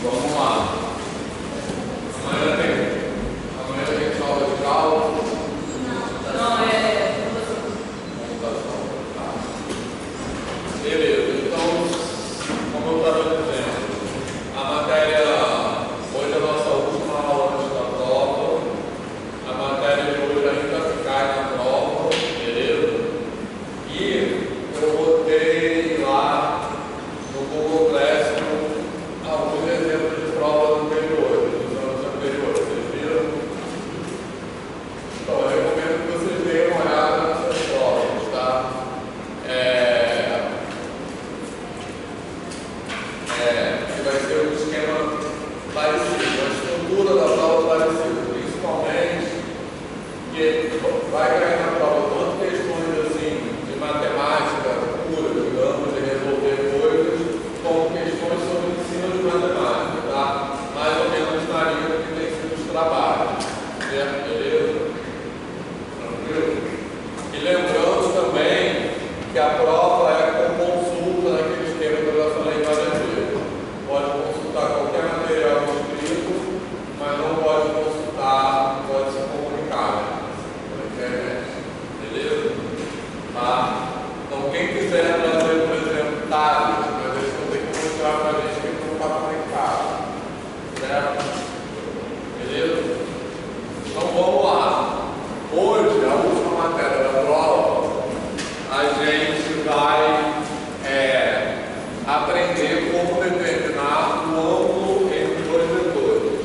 Vamos lá. Amanhã tem aula de cálculo. Não, é Computação. Tá. Beleza. Então, como eu estava dizendo, a matéria, hoje é a nossa última aula antes da prova. A matéria de hoje ainda cai na prova, beleza? E eu botei lá no Google Classroom alguns exemplos de provas anteriores, dos anos anteriores. Vocês viram? Então, eu recomendo que vocês deem uma olhada nessas provas, tá? Que vai ser um esquema parecido, a estrutura da prova parecida, principalmente que vai cair na prova tanto questões assim de matemática pura, digamos, de resolver coisas, como questões sobre ensino de matemática, tá? Mais ou menos na linha que tem sido os trabalhos, certo? Beleza? Tranquilo? E lembrando também que a prova é com consulta naquele esquema que eu já falei várias vezes. Pode consultar qualquer material escrito, mas não pode consultar, pode se comunicar na internet. Beleza? Tá? Então, quem quiser trazer, por exemplo, tablet, mas eles vão ter que mostrar para a gente que não está conectado. Certo? Beleza? Então, vamos lá. Hoje, a última matéria da prova, a gente vai aprender como determinar o ângulo entre dois vetores.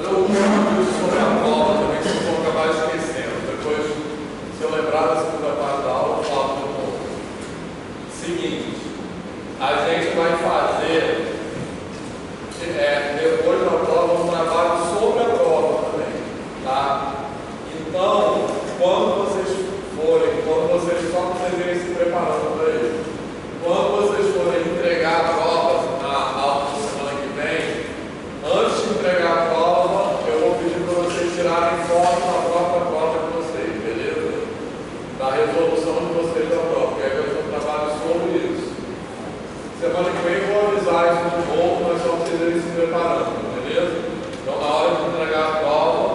Eu vou falar sobre a prova também, que vocês vão acabar esquecendo. Depois, se eu lembrar da segunda parte da aula, eu falo de novo. Seguinte, a gente vai fazer, depois da prova, um trabalho sobre a prova também, tá? Então, quando vocês só para vocês irem se preparando para isso, quando vocês forem entregar a prova na aula da semana que vem, antes de entregar a prova, eu vou pedir para vocês tirarem foto da própria prova de vocês, beleza? Da resolução de vocês da prova, que aí vai ser um trabalho sobre isso. Semana que vem eu vou avisar isso de novo, mas só para vocês irem se preparando, beleza? Então, na hora de entregar a prova,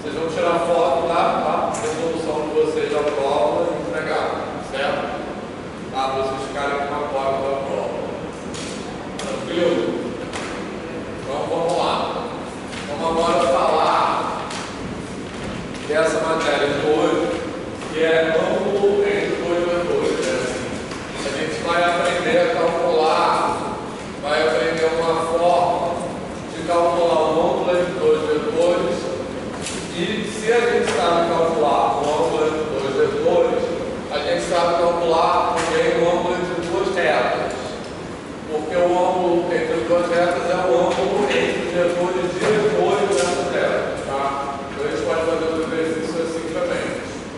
vocês vão tirar foto da resolução de vocês da prova e entregar, certo? Tá? Para vocês ficarem com uma cópia da prova. Tranquilo? Então vamos lá. Vamos agora falar dessa matéria de hoje, que é ângulo entre dois vetores. A gente vai aprender a calcular, vai aprender uma forma de calcular o ângulo entre dois vetores. E se a gente sabe calcular o ângulo entre dois vetores, a gente sabe calcular também o ângulo entre duas retas. Porque o ângulo entre duas retas é o ângulo entre os vetores diretores dessas retas, tá? Então a gente pode fazer o exercício assim também.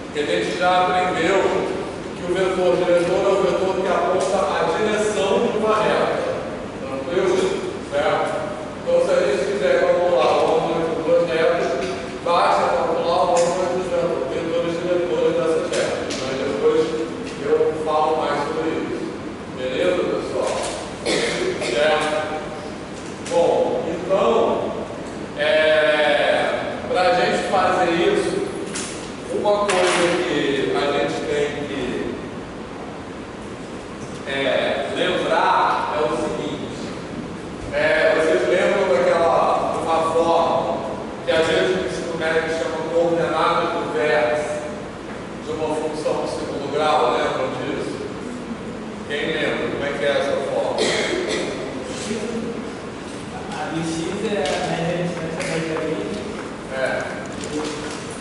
Porque a gente já aprendeu que o vetor diretor é o vetor que aponta a direção de uma reta. Tranquilo? Certo? Então se a gente quiser calcular o ângulo entre duas retas, basta calcular o ângulo entre os vetores diretores dessas retas. Mas depois eu falo mais sobre isso. Beleza, pessoal? Certo? Bom, então, para a gente fazer isso, uma coisa que a gente tem que lembrar é o seguinte: vocês lembram de uma forma que a gente no ensino médio chama coordenadas do vértice de uma função de segundo grau? Lembram disso? Quem lembra? Como é que é essa forma? A do X é a distância da direita. É.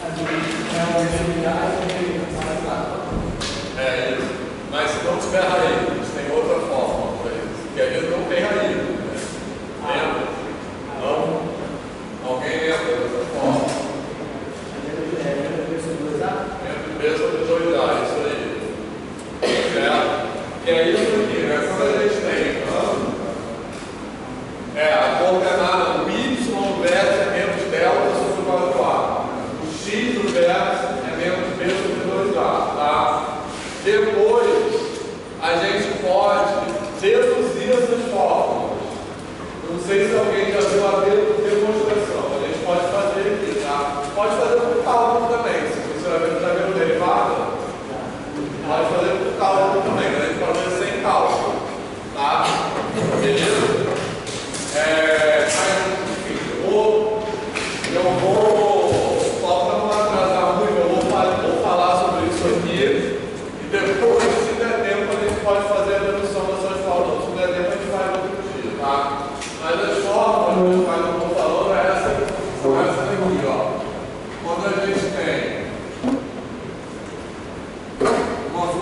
A do Y é a velocidade.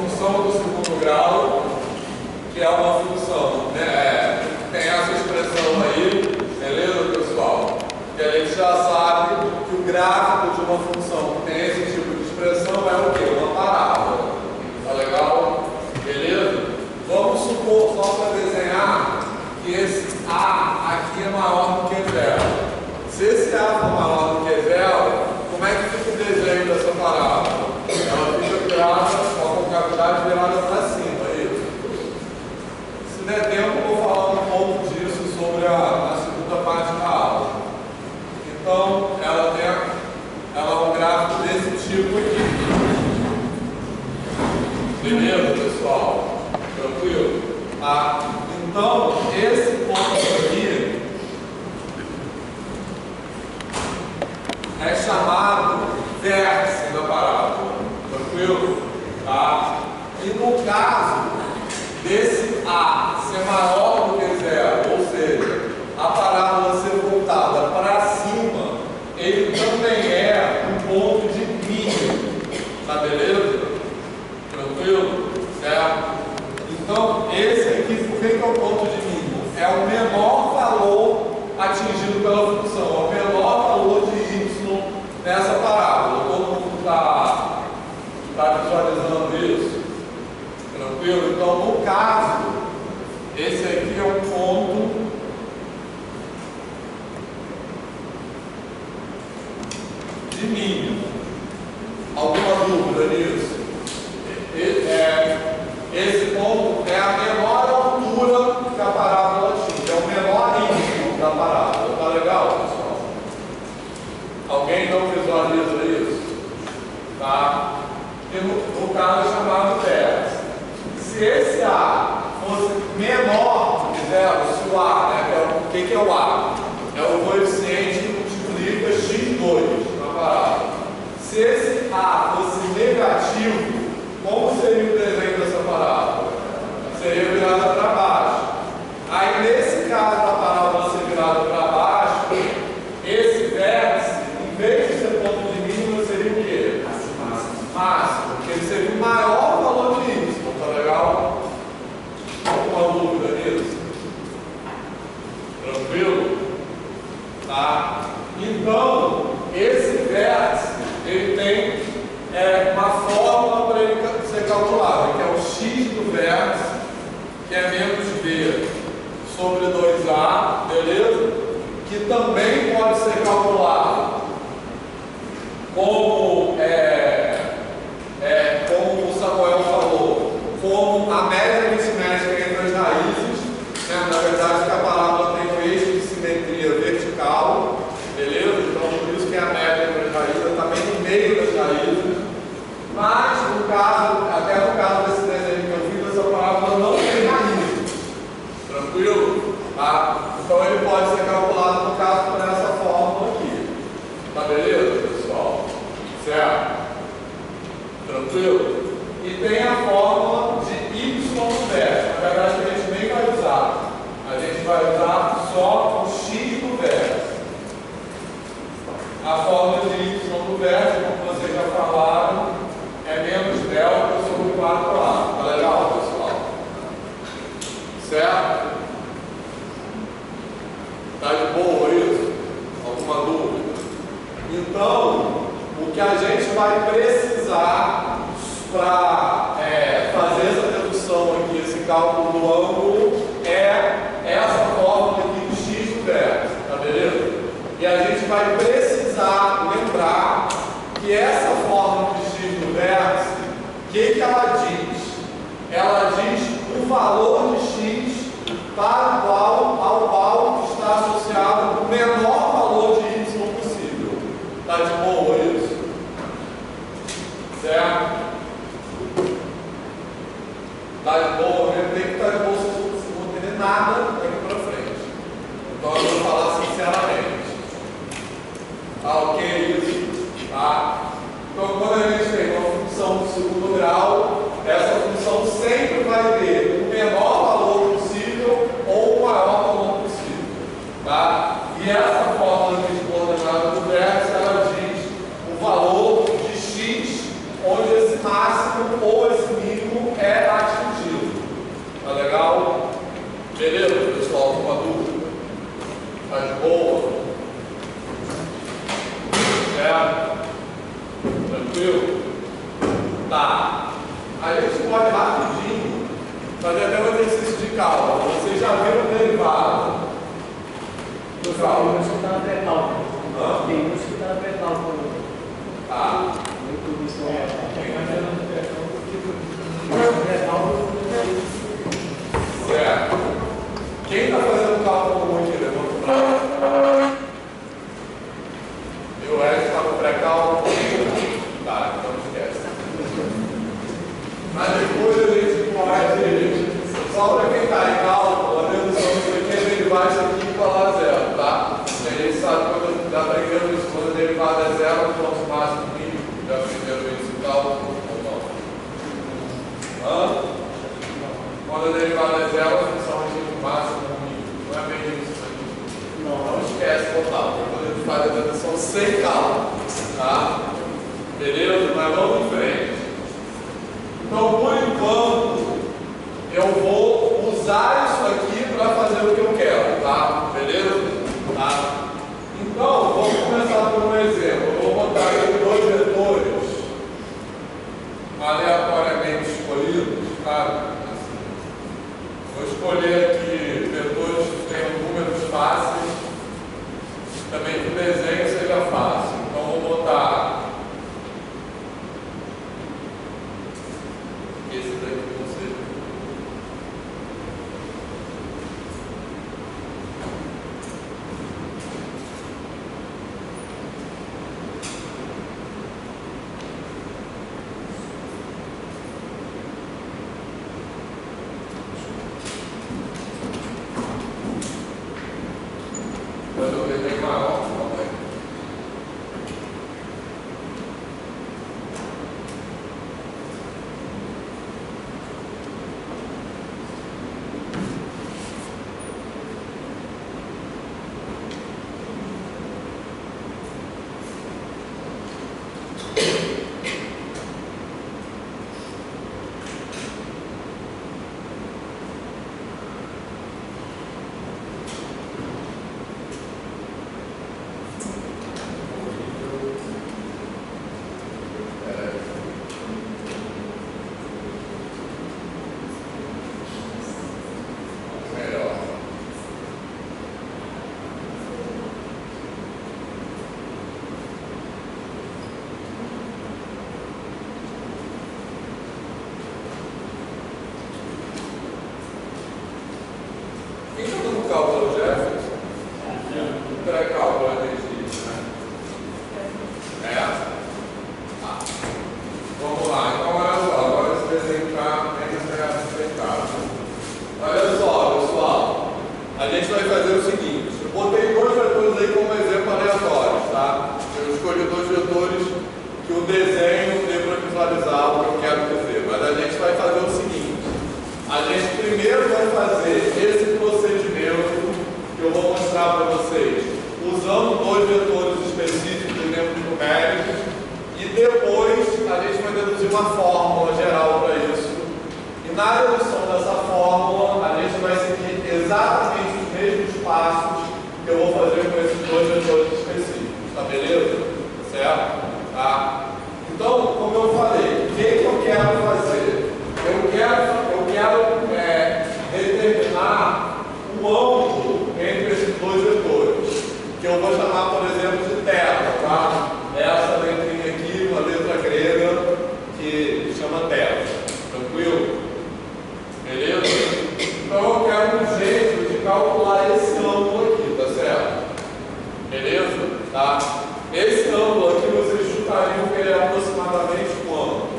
função do segundo grau, que é uma função, né? Tem essa expressão aí, beleza, pessoal? Que a gente já sabe que o gráfico de uma função que tem esse tipo de expressão é o quê? Uma parábola. Tá legal? Beleza? Vamos supor, só para desenhar, que esse A aqui é maior do que zero. Se esse A for maior do que zero, como é que fica o desenho dessa parábola? Ela fica virada, com a concavidade virada para cima, é isso? Se der tempo, eu vou falar um pouco disso sobre a segunda parte da aula. Então, ela é um gráfico desse tipo aqui. Beleza, pessoal? Tranquilo? Tá? Então, esse ponto aqui é chamado vértice da parábola. Tranquilo? Tá? E no caso desse A ser maior do que zero, ou seja, a parábola ser voltada para cima, ele também é um ponto de mínimo. Tá beleza? Tranquilo? Certo? Então, esse aqui, por que é o ponto de mínimo? É o menor valor atingido pela função, é o menor valor de y nessa parábola. Todo mundo está visualizando isso? Tranquilo? Então, no caso, esse aqui é um ponto de mínimo. Alguma dúvida nisso? Esse ponto é a menor altura que a parábola atinge, é o menor índice da parábola. Tá legal, pessoal? Alguém não visualiza isso? Tá? E no caso é chamado vértice. Se esse A fosse menor do que zero, se o A, né, o que é o A? É o coeficiente que multiplica x2 na parábola. Se esse A fosse negativo, como seria o desenho dessa parábola? Seria virada para baixo. Aí, nesse caso da parábola ser virada para baixo, esse vértice, em vez de ser ponto de mínimo, seria o quê? Máximo. Porque ele seria o maior valor de y. Tá legal? Alguma dúvida nisso? Tranquilo? Tá? Então, esse vértice, ele tem uma fórmula para ele ser calculado, que é o x do vértice, que é menos b sobre 2a, beleza? Que também pode ser calculado como o Samuel falou, como a média aritmética entre as raízes, né? Na verdade, que a parábola tem um eixo de simetria vertical, beleza? Então, por isso que a média entre as raízes está bem no meio das raízes. Mas, até no caso desse desenho que eu fiz, essa parábola não tem raízes. Tranquilo? Tá? Então, ele pode ser calculado, no caso, por essa fórmula aqui. Tá beleza, pessoal? Certo? Tranquilo? E tem a fórmula de y do vértice. Na verdade, a gente nem vai usar. A gente vai usar só o x do vértice. A fórmula de y do vértice, como vocês já falaram, é menos delta sobre 4a. Tá legal, pessoal? Certo? Tá de boa isso? Alguma dúvida? Então, o que a gente vai precisar para fazer essa dedução aqui, esse cálculo do ângulo, é essa fórmula aqui do x do vértice. Tá beleza? E a gente vai precisar lembrar que essa fórmula de x do vértice, o que ela diz? Ela diz o valor de x ao qual está associado o menor valor de y possível. Tá de boa isso? Certo? Tá de boa? Tem que estar de boa, vocês não vão entender nada daqui para frente. Então eu vou falar sinceramente. Tá ok isso? Tá? Então quando a gente tem uma função do segundo grau, essa função sempre vai ter o menor valor possível ou o maior valor possível. Tá? E essa fórmula de coordenada do vértice, ela diz o valor de x, onde esse máximo ou esse mínimo Tá. A gente pode rapidinho fazer até um exercício de cálculo. Vocês já viram o derivado do cálculo? Tem uns que está na pré-cálculo. Hã? Tem uns que está na pré-cálculo. Tá. Muito isso pré-cálculo. Certo. Quem está fazendo cálculo aqui? Levanta o braço. E o resto está no pré-cálculo? Tá, então esquece. Mas depois a gente pode, só para quem está em cálculo, a dedução disso aqui é derivar isso aqui e falar zero, tá? E a gente sabe quando já aprendemos isso, quando a derivada é zero, o ponto máximo mínimo. Já aprenderam isso em cálculo ou não? Hã? Quando a derivada é zero, a função é máximo ou mínimo. Não é bem isso aqui. Não esquece total. Depois a gente faz a dedução sem cálculo, tá? Beleza? Mas vamos em frente. Então, por enquanto, eu vou usar isso aqui para fazer o que eu quero, tá? Beleza? Tá? Então, vamos começar por um exemplo. Eu vou botar aqui dois vetores aleatoriamente escolhidos, tá? Vou escolher aqui vetores que tenham números fáceis, também que o desenho seja fácil. Então, vou botar esse daqui com você. Mas eu desenho maior também. Melhor. Quem está dando cálculo, Jefferson? Pré-cálculo a gente diz, né? Tá. Vamos lá. Então, olha só. Agora esse desenho está explicado. Olha só, pessoal. A gente vai fazer o seguinte. Eu botei dois vetores aí como exemplo aleatórios, tá? Eu escolhi dois vetores que o desenho dê para visualizar o que eu quero dizer. Mas a gente vai fazer o seguinte. A gente primeiro vai fazer esse procedimento que eu vou mostrar para vocês, usando dois vetores específicos dentro de numéricos, e depois a gente vai deduzir uma fórmula geral para isso. E na dedução dessa fórmula, a gente vai seguir exatamente os mesmos passos que eu vou fazer com esses dois vetores específicos. Tá beleza? Certo? Tá? Então, como eu falei, o que eu quero fazer? Eu quero determinar o ângulo entre esses dois vetores, que eu vou chamar, por exemplo, de θ, tá? Essa letrinha aqui, uma letra grega que chama θ. Tranquilo? Beleza? Então eu quero um jeito de calcular esse ângulo aqui, tá certo? Beleza? Tá? Esse ângulo aqui vocês chutariam que ele é aproximadamente quanto?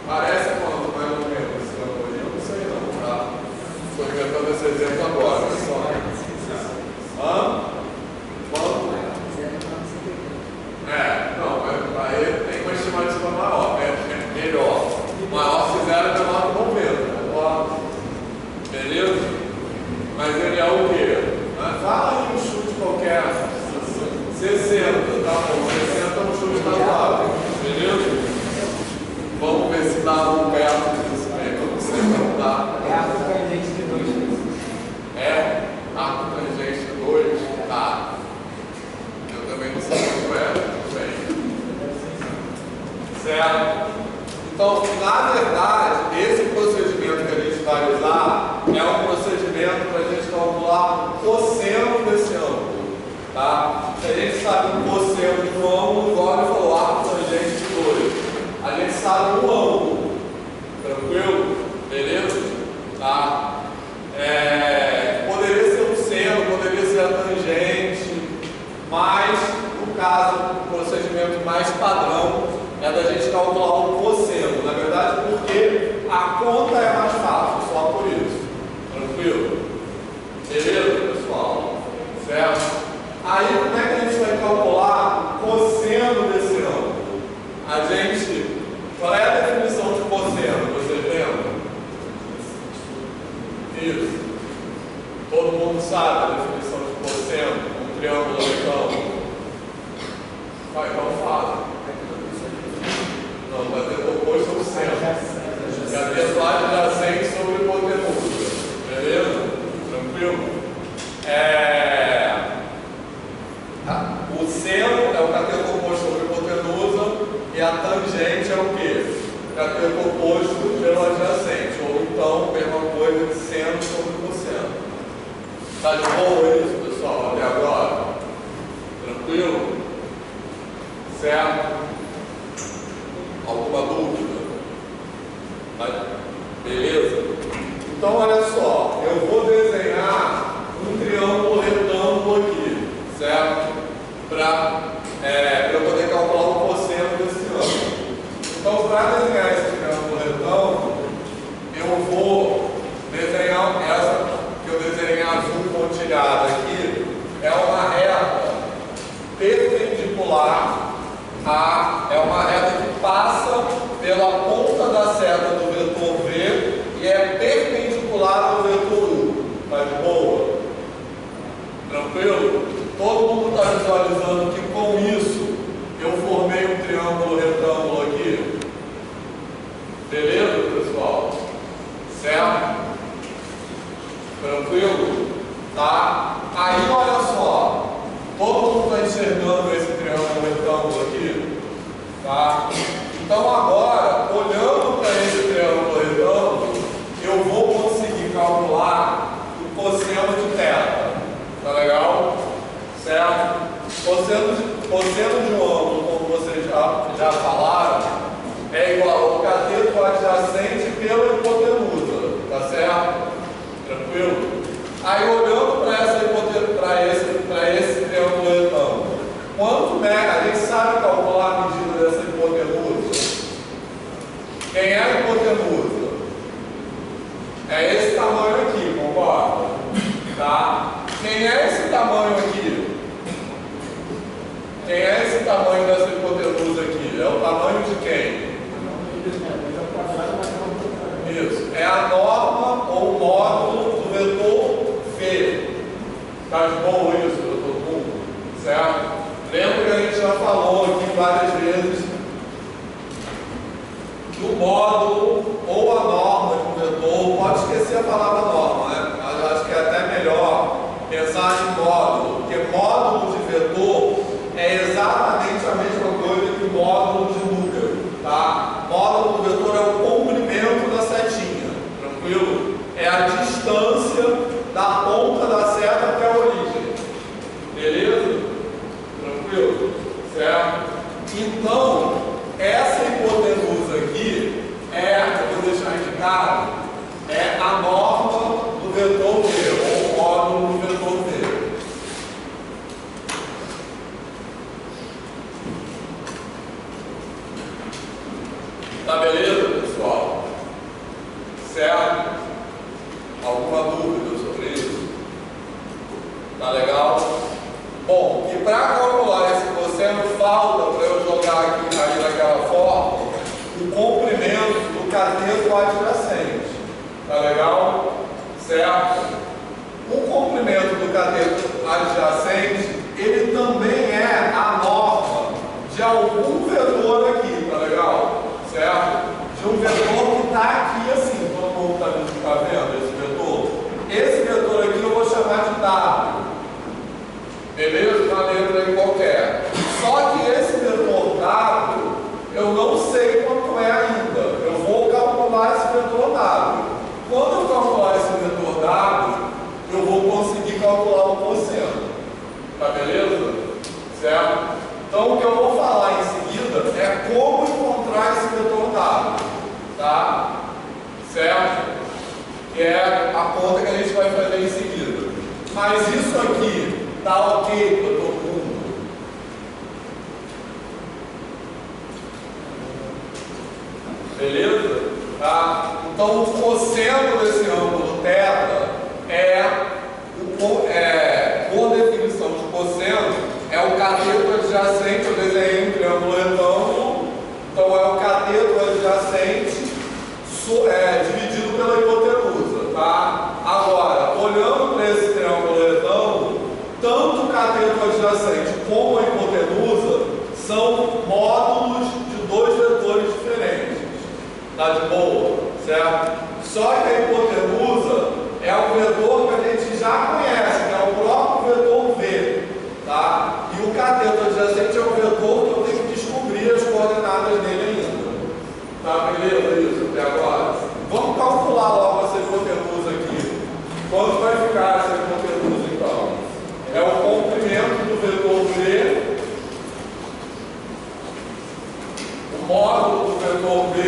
Parece quanto, mais ou menos, esse ângulo aí? Eu não sei não, tá? Estou inventando esse exemplo agora, pessoal. Hã? Quanto? Não, mas aí tem uma estimativa maior, melhor. Maior se zero é menor que 90. Beleza? Mas ele é o quê? Fala aí um chute qualquer. 60, tá bom? 60 é um chute razoável. Beleza? Vamos ver se dá um perto disso. Eu não sei como dá. É arco tangente de 2. É? Arco tangente de 2? Tá. Eu também não sei como é. Tudo bem. Certo? Então, na verdade, esse procedimento que a gente vai usar é um procedimento para a gente calcular o cosseno desse ângulo. Tá? Se a gente sabe o cosseno de um ângulo, igual ele falou, arco tangente de 2. A gente sabe o ângulo. Tranquilo? Beleza? Tá? Poderia ser o seno, poderia ser a tangente, mas no caso, o procedimento mais padrão é da gente calcular o cosseno. Na verdade, porque a conta é mais fácil, só por isso. Tranquilo? Beleza, pessoal? Certo? Aí, como é que a gente vai calcular o cosseno desse ângulo? Qual é a definição de cosseno? Vocês lembram? Isso. Todo mundo sabe a definição de cosseno, um triângulo retângulo. Vai, não fala. Não, vai ter oposto ao seno. Cabeça adjacente sobre hipotenusa. Beleza? Tranquilo? O seno é o cateto oposto sobre hipotenusa e a tangente é o quê? O cateto oposto pelo adjacente. Ou então, mesma coisa de seno sobre cosseno. Tá de boa isso, pessoal? Até agora? Tranquilo? Certo? Alguma dúvida? Beleza? Então, olha só. Eu vou desenhar um triângulo retângulo aqui. Certo? Para eu poder calcular o cosseno desse ângulo. Então, para desenhar esse triângulo retângulo, eu vou desenhar essa que eu desenhei em azul pontilhada aqui, é uma reta perpendicular é uma reta que passa pela ponta da seta do vetor V e é perpendicular ao vetor U. Tá de boa? Tranquilo? Todo mundo está visualizando que com isso eu formei um triângulo retângulo aqui? Beleza, pessoal? Certo? Tranquilo? Tá? Aí, olha só. Todo mundo está enxergando esse triângulo retângulo aqui? Tá? Então, agora, olhando para esse triângulo retângulo, eu vou conseguir calcular o cosseno de θ. Tá legal? Certo? Cosseno de um ângulo, como vocês já falaram, é igual ao cateto adjacente pela hipotenusa. Tá certo? Tranquilo? Aí, olhando para esse triângulo retângulo, quanto a gente sabe calcular a medida dessa hipotenusa? Quem é a hipotenusa? É esse tamanho aqui, concorda? Tá? Quem é esse tamanho aqui? Quem é esse tamanho dessa hipotenusa aqui? É o tamanho de quem? Isso. É a norma ou módulo do vetor V. Tá de boa isso, todo mundo? Certo? Lembra que a gente já falou aqui várias vezes que o módulo ou a norma de um vetor, pode esquecer a palavra norma, né? Mas acho que é até melhor pensar em módulo, porque módulo de vetor é exatamente a mesma coisa que módulo de número, tá? Módulo do vetor é o comprimento da setinha, tranquilo? É a distância da ponta da seta até a origem, beleza? Tranquilo? Certo? Então, essa hipotenusa aqui eu vou deixar indicado, é a norma do vetor V, ou módulo do vetor V. Tá beleza, pessoal? Certo? Alguma dúvida sobre isso? Tá legal? Bom, e para calcular esse cosseno, falta para eu jogar aqui daquela forma o comprimento do cateto adjacente. Tá legal? Certo? O comprimento do cateto adjacente, ele também é a norma de algum vetor aqui, tá legal? Certo? De um vetor que está aqui assim, todo mundo está vendo esse vetor? Esse vetor aqui eu vou chamar de W. Beleza? Uma letra aí qualquer. Só que esse vetor W, eu não sei certo? Então, o que eu vou falar em seguida é como encontrar esse vetor dado, tá? Certo? Que é a conta que a gente vai fazer em seguida. Mas isso aqui tá ok para todo mundo? Beleza? Tá? Então, o cosseno desse ângulo θ por definição de cosseno, é o cateto adjacente. Eu desenhei um triângulo retângulo, então é o cateto adjacente dividido pela hipotenusa, tá? Agora, olhando para esse triângulo retângulo, tanto o cateto adjacente como a hipotenusa são módulos de dois vetores diferentes. Tá de boa? Certo? Só que a hipotenusa é o vetor que a gente já conhece, que é o próprio vetor V. Tá? E o cateto adjacente é o vetor que eu tenho que descobrir as coordenadas dele ainda. Tá, beleza? Isso até agora. Vamos calcular logo essa hipotenusa aqui. Quanto vai ficar essa hipotenusa então? É o comprimento do vetor V, o módulo do vetor V,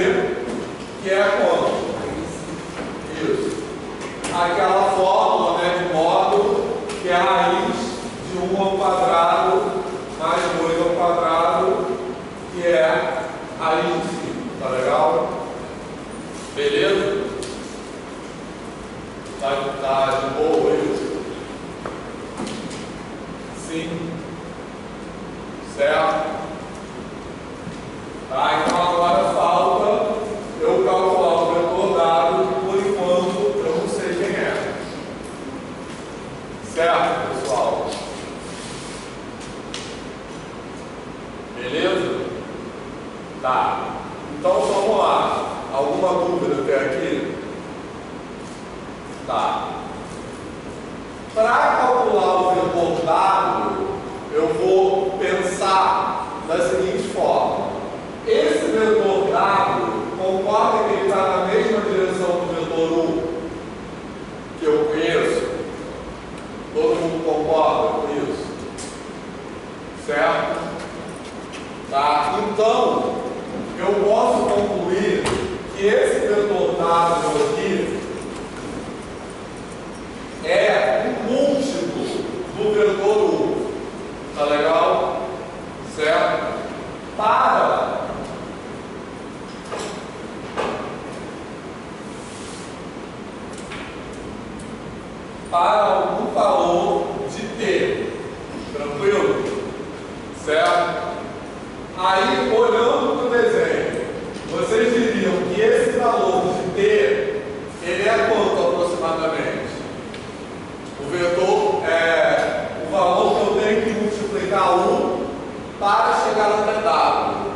que é quanto? Isso. Aquela fórmula, né, de módulo, que é a raiz de 1 ao quadrado mais 2 ao quadrado, que é a raiz de 5. Tá legal? Beleza? Tá de boa isso? Sim. Certo? Tá, então agora falta eu calcular o vetor dado, que por enquanto eu não sei quem é. Certo, pessoal? Beleza? Tá. Então vamos lá. Alguma dúvida até aqui? Tá. Para calcular o vetor dado, eu vou pensar da seguinte forma. Esse vetor dado, concorda que ele está na mesma direção do vetor U que eu conheço? Todo mundo concorda com isso? Certo? Tá? Então, eu posso concluir que esse vetor dado aqui é um múltiplo do vetor U. Tá legal? Certo? Para algum valor de T. Tranquilo? Certo? Aí, olhando para o desenho, vocês diriam que esse valor de T, ele é quanto aproximadamente? O vetor é o valor que eu tenho que multiplicar 1 para chegar até W.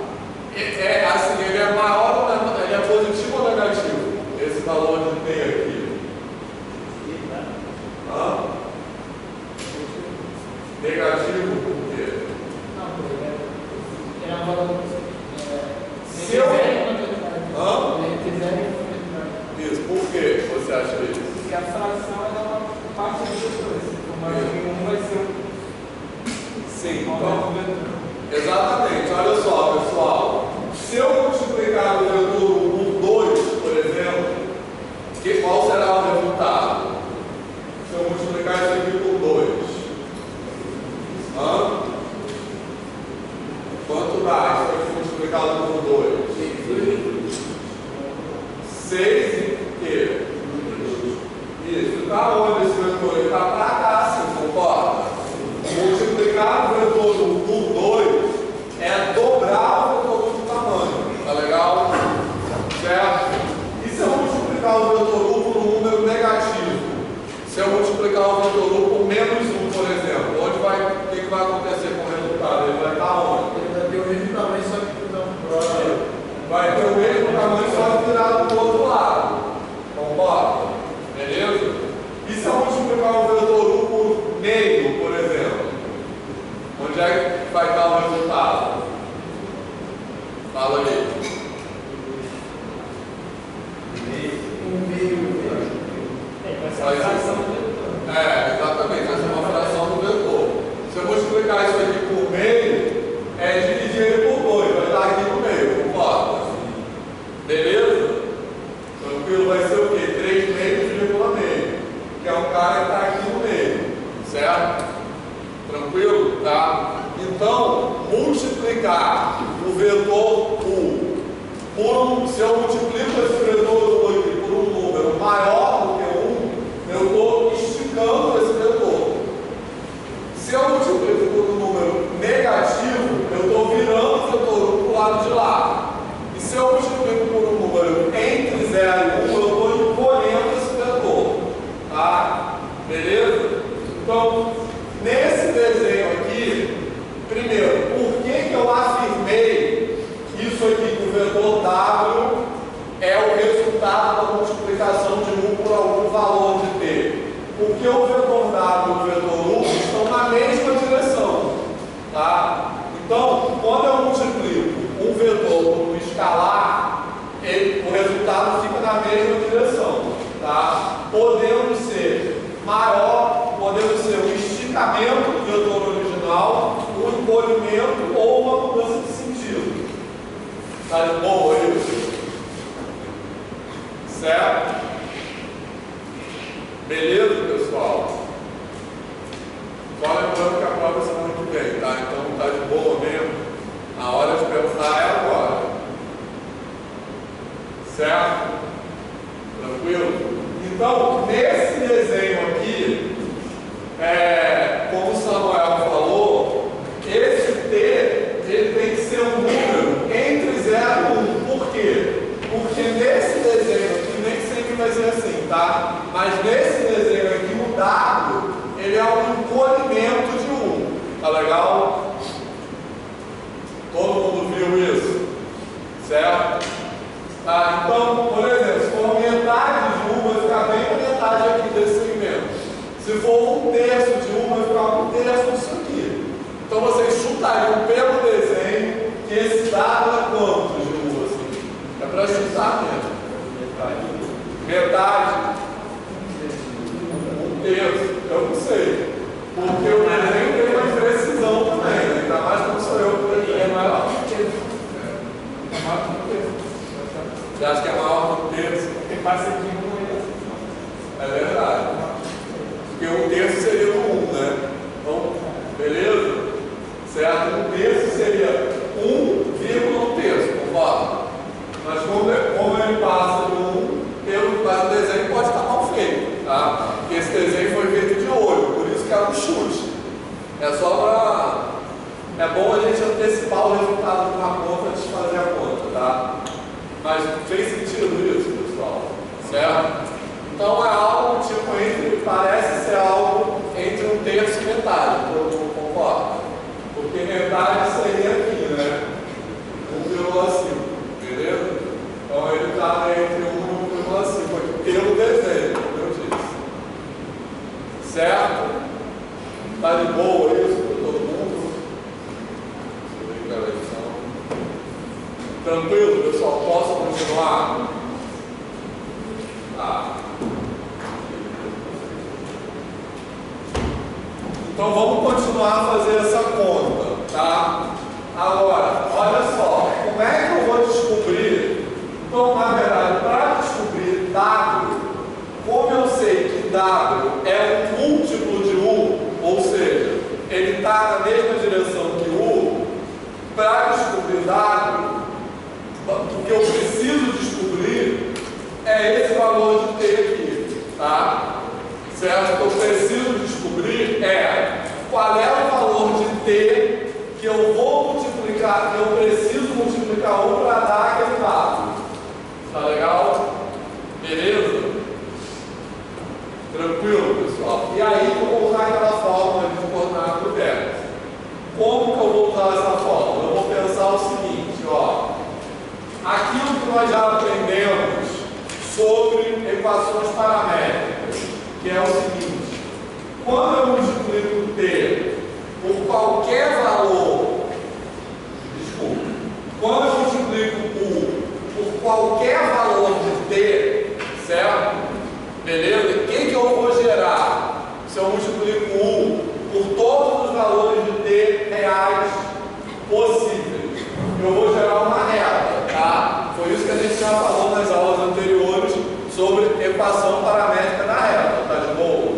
Assim, ele é maior ou menor, ele é positivo ou negativo? Esse valor de T aqui. Negativo por quê? Não, é valor. Se eu... Isso, por que você acha isso? Porque a fração é uma parte dos dois. Um vai ser Sim, então. Exatamente, olha só, pessoal. Se eu multiplicar o vetor por 2, por exemplo, qual será o resultado? Se eu multiplicar isso aqui por 2. Quanto dá? Se eu multiplicar por 2? 6 e quê? Isso. Está onde esse vetor? Ele está para cá, assim, concorda? Multiplicar o vetor por 2 é dobrar o vetor de tamanho. Tá legal? Certo? E se eu multiplicar o vetor por um número negativo? Se eu multiplicar o vetor por menos 1, por exemplo, o que vai acontecer com o resultado? Ele vai estar onde? Ele vai ter o mesmo tamanho, só que não. Vai ter o mesmo tamanho, só que virado para o outro lado. Concorda? Beleza? E se eu multiplicar o vetor por meio, por exemplo? Onde é que vai estar o resultado? Fala aí. Exatamente, essa é uma fração do vetor. Se eu multiplicar isso aqui por meio, se eu multiplico esse vetor aqui por um número maior do que 1, eu estou esticando esse vetor. Se eu multiplico por um número negativo, eu estou virando o vetor para o lado de lá. E se eu multiplico por um número entre 0 e 1, eu estou encolhendo esse vetor. Tá? Beleza? Então, nesse desenho aqui, primeiro, por que eu afirmei isso aqui, que o vetor W é o resultado da multiplicação de 1 por algum valor de t? Porque o vetor W e o vetor 1 estão na mesma direção. Tá? Então, quando eu multiplico um vetor por um escalar, o resultado fica na mesma direção. Tá? Podendo ser maior, podendo ser um esticamento do vetor original, um encolhimento ou uma mudança de sentido. Tá de boa isso? Certo? Beleza, pessoal? Só lembrando que a prova é semana que vem, tá? Então tá de boa mesmo. A hora de pensar é agora. Certo? Tranquilo? Então, nesse desenho aqui, como o Samuel falou, esse T ele tem que ser um número entre 0 e 1. Por quê? Porque nesse desenho aqui, nem sempre vai ser assim, tá? Mas nesse desenho aqui, o W, ele é um encolhimento de 1. Tá legal? Todo mundo viu isso? Certo? Tá? Então, por exemplo, se for metade de 1, vai ficar bem na metade aqui desse segmento. Se for um terço de 1, vai ficar um terço disso aqui. Então, vocês chutariam pelo desenho que esse dado é quanto de 1, assim? É para chutar mesmo. Metade. Um terço. Eu não sei. Porque o desenho tem uma imprecisão também, né? Ainda mais quando sou eu que desenho. É maior que um terço. É maior que um terço. Você acha que é maior que um terço? Porque passa aqui É verdade. Porque um terço seria do 1, né? Então, beleza? Certo? Um terço seria 1,1 terço, concorda? Mas como ele passa do 1, o desenho pode estar mal feito, tá? Porque esse desenho foi feito de olho, por isso que é um chute. É só para... É bom a gente antecipar o resultado de uma conta antes de fazer a conta, tá? Mas fez sentido isso, pessoal? Certo? Então é algo tipo parece ser algo entre um terço e metade, todo mundo concorda? Porque metade seria aqui, né? 1,5, beleza? Então ele está entre 1 e 1,5 aqui pelo desenho, como eu disse. Certo? Está de boa isso para todo mundo? Deixa eu ver aqui a lição. Tranquilo, pessoal? Posso continuar? Tá. Então vamos continuar a fazer essa conta, tá? Agora, olha só, como é que eu vou descobrir? Então, na verdade, para descobrir W, como eu sei que W é um múltiplo de U, ou seja, ele está na mesma direção que U, para descobrir W, o que eu preciso descobrir é esse valor de T aqui, tá? Certo? O que eu preciso descobrir é qual é o valor de T que eu vou multiplicar, que eu preciso multiplicar 1 para dar aquele dado. Tá legal? Beleza? Tranquilo, pessoal? E aí eu vou usar aquela fórmula de coordenada do vértice. Como que eu vou usar essa fórmula? Eu vou pensar o seguinte, ó. Aquilo que nós já aprendemos sobre equações paramétricas, que é o seguinte: quando eu multiplico T por qualquer valor, quando eu multiplico U por qualquer valor de T, certo? Beleza? O que eu vou gerar se eu multiplico U por todos os valores de T reais possíveis? Eu vou gerar uma reta, tá? Foi isso que a gente já falou nas aulas anteriores sobre equação paramétrica da reta, tá de boa?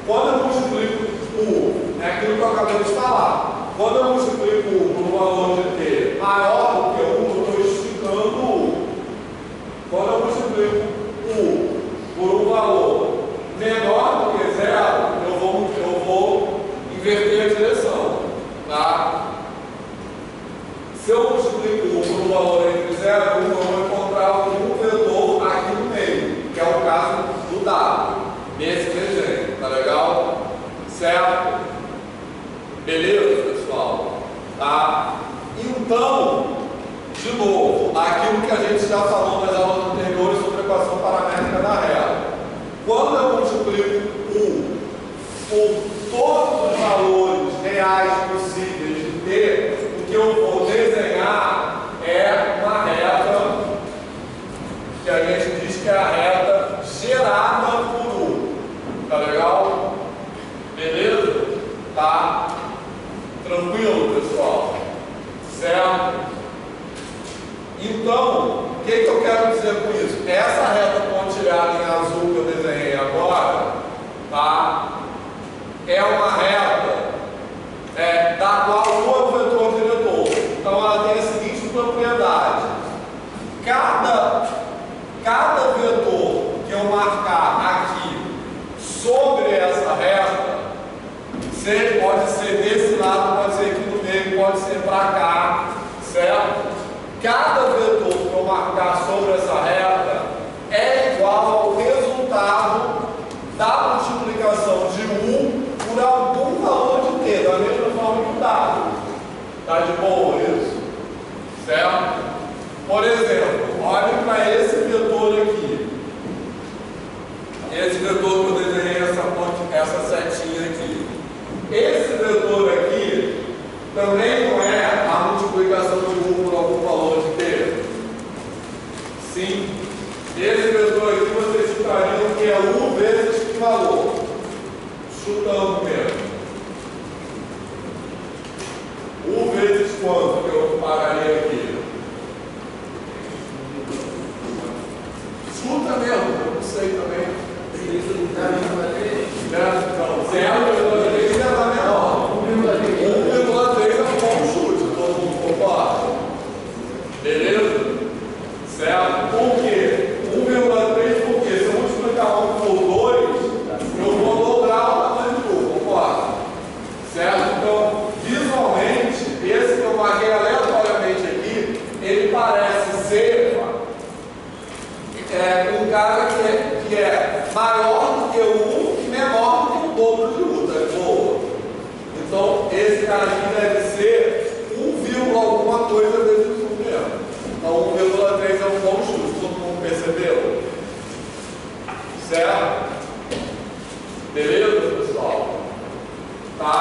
Quando eu multiplico U, é aquilo que eu acabei de falar. Quando eu multiplico U por um valor de T maior do que 1, eu estou esticando U. já falou nas aulas anteriores sobre equação paramétrica da reta. Quando eu multiplico U por todos os valores reais possíveis de T, o que eu vou desenhar é uma reta que a gente diz que é a reta gerada por U. Tá legal? Beleza? Tá? Tranquilo, pessoal? Certo? Então, o que eu quero dizer com isso? Essa reta pontilhada em azul que eu desenhei agora, tá? É uma reta da qual U é o vetor diretor. Então, ela tem a seguinte propriedade. Cada vetor que eu marcar aqui sobre essa reta, pode ser desse lado, pode ser aqui no meio, pode ser para cá, certo? Cada vetor que eu marcar sobre essa reta é igual ao resultado da multiplicação de U por algum valor de T, da mesma forma que o dado. Tá de boa isso? Certo? Por exemplo, olhem para esse vetor aqui. Esse vetor que eu desenhei, essa setinha aqui. Esse vetor aqui também não é a multiplicação de U por algum valor de T? Sim. Esse vetor aqui vocês chutariam que é U vezes que valor? Chutando mesmo. U vezes quanto que eu pagaria aqui? Chuta mesmo, eu não sei também. Então, 0,3 é a menor. 1,3 é um bom chute, todo mundo concorda? Beleza? Certo? Por quê? 1,3 por quê? Se eu multiplicar 1 por 2, eu vou dobrar o tamanho de U, concorda? Certo? Então, visualmente, esse que eu marquei aleatoriamente aqui, ele parece ser um cara que é maior do que o U e menor do que o dobro de U, tá boa? Então, esse cara aqui deve ser 1, alguma coisa vezes U mesmo. Então, 1,3 é um bom chute, todo mundo percebeu? Certo? Beleza, pessoal? Tá?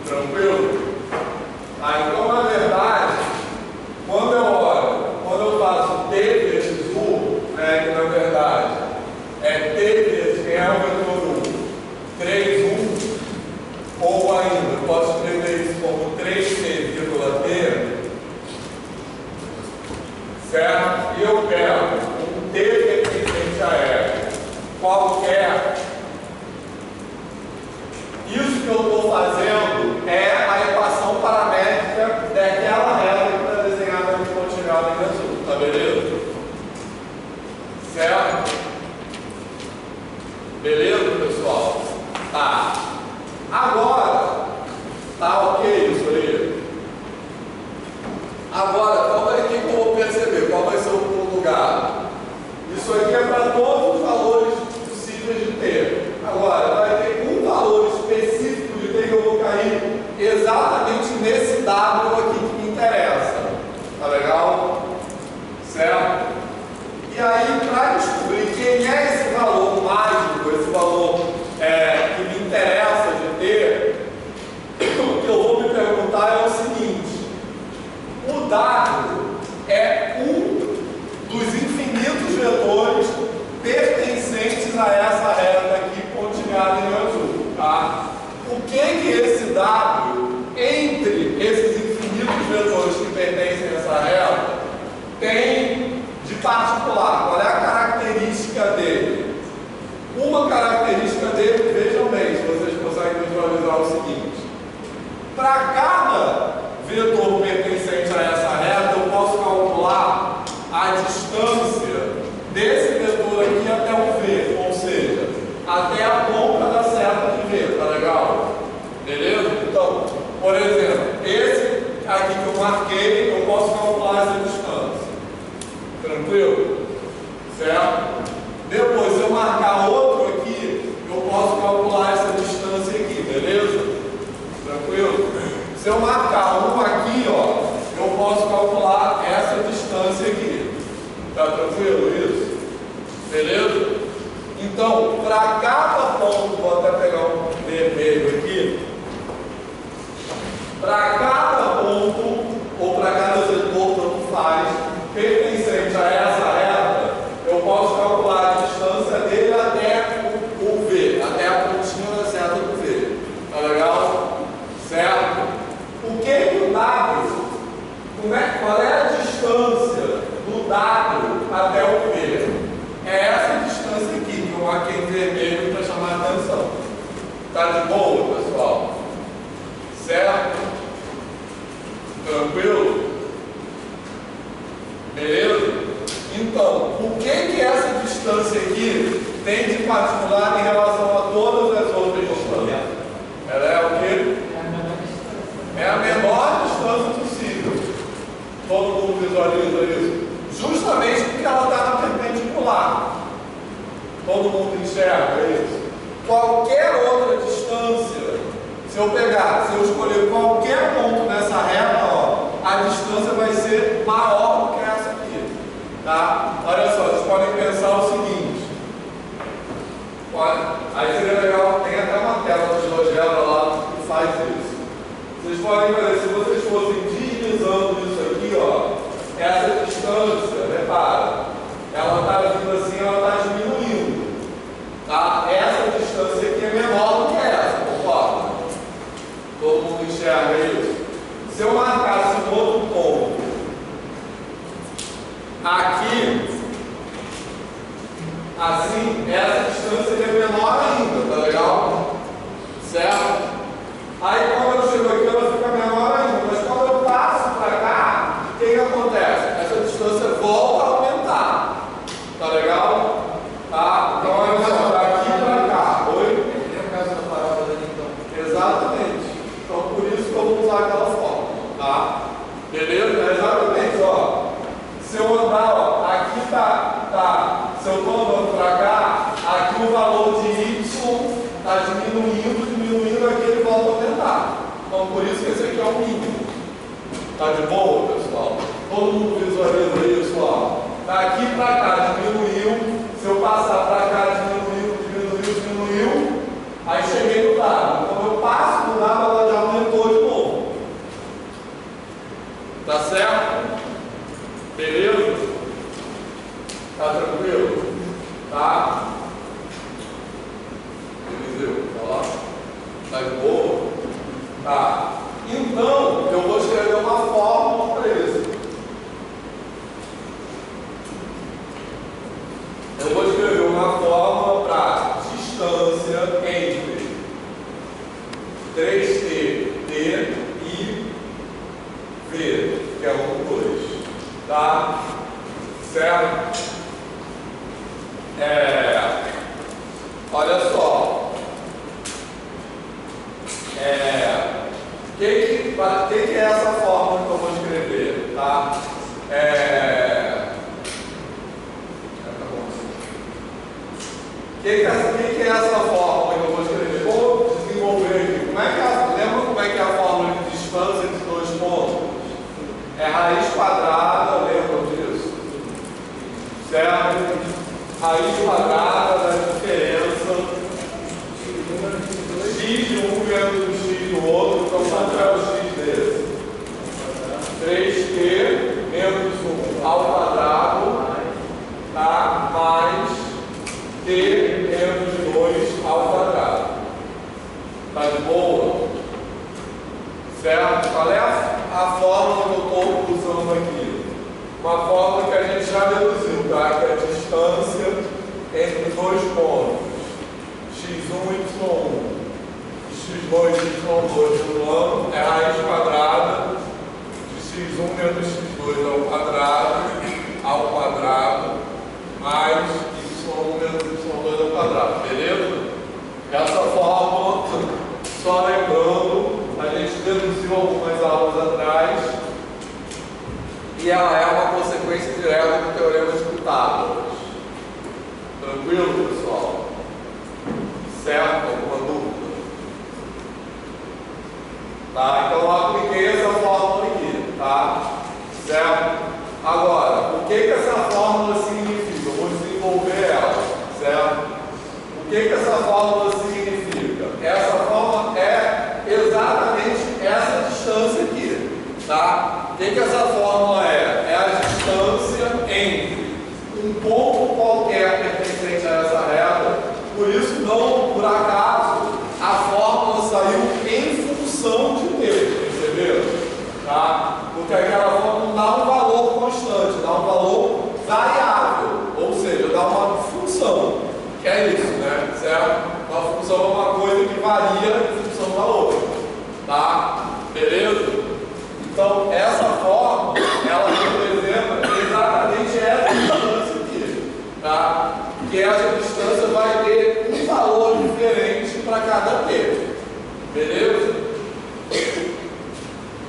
Tranquilo? Então, na verdade, quando eu faço T vezes U, né, que na verdade é T vezes quem é o vetor U, 3U, ou ainda, posso escrever isso como 3T, T, certo? E eu quero um T pertencente a R qualquer. Isso que eu estou fazendo é a equação paramétrica daquela reta que está desenhada de pontilhada em azul, tá beleza? Certo? Beleza, pessoal? Tá. Agora, tá ok isso aí? Agora, o que eu vou perceber? Qual vai ser o lugar? Isso aqui é para todos os valores possíveis de T. Agora, vai ter um valor específico de T que eu vou cair exatamente nesse W aqui que me interessa. Tá legal? Certo? E aí, para descobrir quem é esse valor mágico, esse valor que me interessa de T, o que eu vou me perguntar é o seguinte: o W é um dos infinitos vetores pertencentes a essa reta aqui pontilhada em azul, tá? O que esse W, entre esses infinitos vetores que pertencem a essa reta, tem de particular? Qual é a característica dele? Uma característica dele, vejam bem, se vocês conseguem visualizar o seguinte: para cada vetor pertencente a essa reta, eu posso calcular a distância desse vetor aqui até o V, ou seja, até a ponta da seta de V, tá legal? Beleza? Então, por exemplo, esse aqui que eu marquei, eu posso calcular essa distância. Tranquilo? Certo? Depois, se eu marcar outro aqui, eu posso calcular essa distância aqui, beleza? Tranquilo? Se eu marcar um aqui, ó, eu posso posso calcular essa distância aqui. Tá tranquilo isso? Beleza? Então, para cada ponto, vou até pegar um vermelho aqui. Para cada ponto, ou para cada setor, tanto faz, pertencente a essa reta, eu posso calcular a distância dele até o V, até a pontinha da seta do V. Tá legal? Certo? O que o W, qual é a distância do W até o V? É essa distância aqui, que eu marquei em vermelho para chamar a atenção. Tá de boa, pessoal? Certo? Tranquilo? Beleza? Então, o que essa distância aqui tem de particular em relação a todas as outras distâncias? Ela é o quê? É a menor distância possível. Todo mundo visualiza isso? Justamente porque ela está na perpendicular. Todo mundo enxerga isso? Qualquer outra distância, se eu escolher qualquer ponto nessa reta, ó, a distância vai ser maior do que essa aqui. Tá? Olha só, vocês podem pensar o seguinte. Aí seria legal, tem até uma tela de GeoGebra lá que faz isso. Vocês podem ver, se vocês fossem deslizando isso aqui, ó, essa distância, repara, ela está vindo assim, ela está diminuindo. Tá? Essa distância aqui é menor do que essa, concorda? Todo mundo enxerga isso? Se eu marcasse um outro ponto aqui, assim, essa distância seria menor ainda, tá legal? Certo? Aí quando eu chego aqui, ela fica menor ainda, mas quando eu passo para cá, o que acontece? Essa distância volta a aumentar, tá legal? Tá? Então olha só, daqui para cá, oi? É o caso da parábola ali, então. Exatamente. Então por isso que eu vou usar aquela forma, tá? Beleza? Exatamente, ó. Se eu andar, ó, aqui tá, se eu estou andando para cá, aqui o valor de Y está diminuindo, aqui ele volta a aumentar. Então por isso que esse aqui é o mínimo. Tá de boa, pessoal? Todo mundo visualiza isso, ó. Daqui para cá diminuiu, se eu passar para cá diminuiu, aí cheguei no dado. Quando eu passo no dado, ela já aumentou de novo. Tá certo? Beleza? Tá tranquilo? Tá? Eliseu, tá lá? Tá de boa? Tá. Então, eu vou escrever uma fórmula para isso. Eu vou escrever uma fórmula para distância entre 3T, T e V, que é 1, 2. Tá? Certo? Olha só. O que é essa fórmula que eu vou escrever? Tá? O que é essa fórmula que eu vou escrever? Vou desenvolver aqui. Lembra como é que é a fórmula de distância entre dois pontos? É raiz quadrada, lembra disso? Certo? Raiz quadrada da diferença x de um menos x do outro, então quanto é o x desse? 3t menos 1 ao quadrado, tá? Mais t menos 2 ao quadrado. Tá de boa? Certo? Qual é a fórmula que eu estou usando aqui? Uma fórmula que a gente já deduziu, tá? Que é a distância entre dois pontos, x1 e y1, x2 e y2 no plano, é raiz quadrada de x1 menos x2 ao quadrado, mais y1 menos y2 ao quadrado, beleza? Essa fórmula, só lembrando, a gente deduziu algumas aulas atrás, e ela é uma consequência direta do teorema de Pitágoras. Tranquilo, pessoal? Certo? Alguma dúvida? Tá? Então eu apliquei essa fórmula aqui, tá? certo? Agora, o que essa fórmula significa? Eu vou desenvolver ela, certo? O que essa fórmula significa? Essa fórmula é exatamente essa distância aqui, tá? O que essa fórmula é? É a distância entre um ponto qualquer pertencente a essa reta. Por isso, não por acaso, a fórmula saiu em função de T, perceberam? Tá? Porque aquela fórmula dá um valor constante, dá um valor variável, ou seja, dá uma função, que é isso, né? Certo? Uma função é uma coisa que varia em função da outra, tá? Beleza? Então, essa fórmula, ela representa exatamente essa distância aqui, tá? Que essa distância vai ter um valor diferente para cada T, beleza?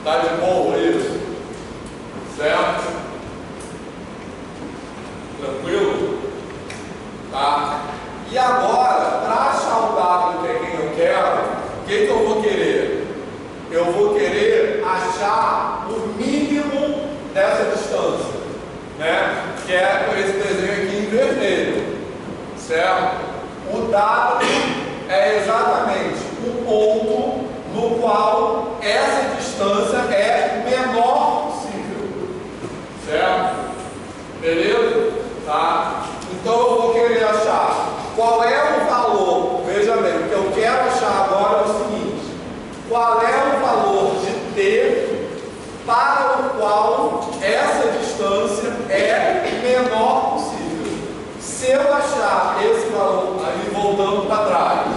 Tá de boa isso? Certo? Tranquilo? Tá? E agora, para achar o W que é quem eu quero, o que eu vou querer? Eu vou querer achar o mínimo dessa distância, né? Que é por esse desenho aqui em vermelho, certo? O W é exatamente o ponto no qual essa distância é menor possível, certo? Beleza? Tá? Então eu vou querer achar qual é o valor. Veja bem, o que eu quero achar agora é o seguinte: qual é o valor de T para o qual essa distância é menor possível? Se eu achar esse valor, aí voltando para trás,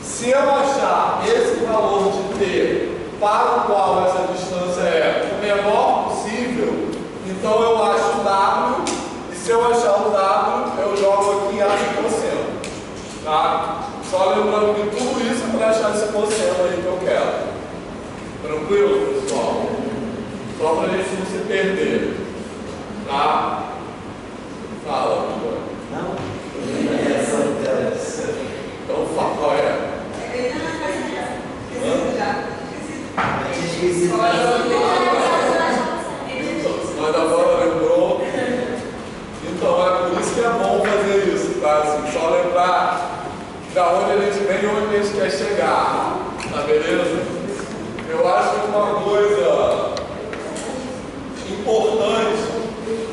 se eu achar esse valor de T para o qual essa distância é o menor possível, então eu acho o W, e se eu achar o W, eu jogo aqui e acho o cosseno. Tá? Só lembrando que tudo isso é para achar esse cosseno aí que eu quero. Tranquilo, pessoal? Só para a gente não se perder. Tá? Fala, Vitor. Não, é só interessa. Então fala, qual é? Mas agora lembrou. Então é por isso que é bom fazer isso, tá? Assim, só lembrar da onde a gente vem e onde a gente quer chegar. Tá beleza? Eu acho que uma coisa importante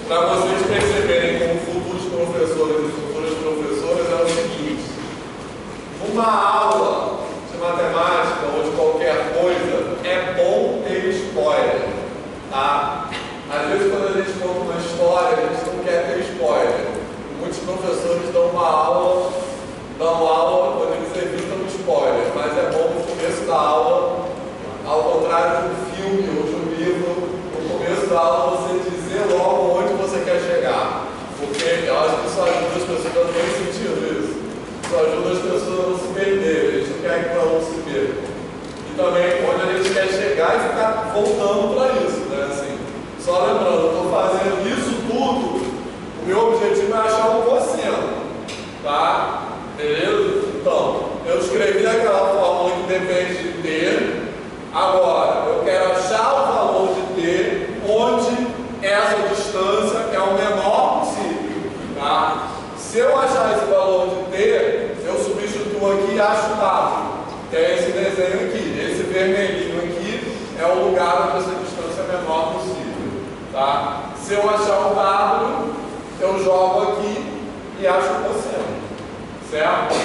para vocês perceberem como futuros professores e futuras professoras é o seguinte: uma aula de matemática ou de qualquer coisa é bom ter spoiler, tá? Às vezes quando a gente conta uma história, a gente não quer ter spoiler. Muitos professores dão aula quando eles evitam spoiler, mas é bom no começo da aula, ao contrário de um filme ou de um livro, no começo da aula você dizer logo onde você quer chegar, porque eu acho que isso ajuda as pessoas, não tem sentido isso. Isso ajuda as pessoas a não se perderem, a gente não quer que para não se percam. E também onde a gente quer chegar e ficar voltando para isso, né? Assim, só lembrando, eu estou fazendo isso tudo, o meu objetivo é achar um cosseno, tá? Beleza? Então, eu escrevi aquela fórmula que depende de T, agora eu quero achar o valor de T onde essa distância é o menor possível, tá? Se eu achar esse valor de T, eu substituo aqui e acho o W, que é esse desenho aqui. Esse vermelhinho aqui é o lugar onde essa distância é menor possível, tá? Se eu achar o W, eu jogo aqui e acho o cosseno, certo?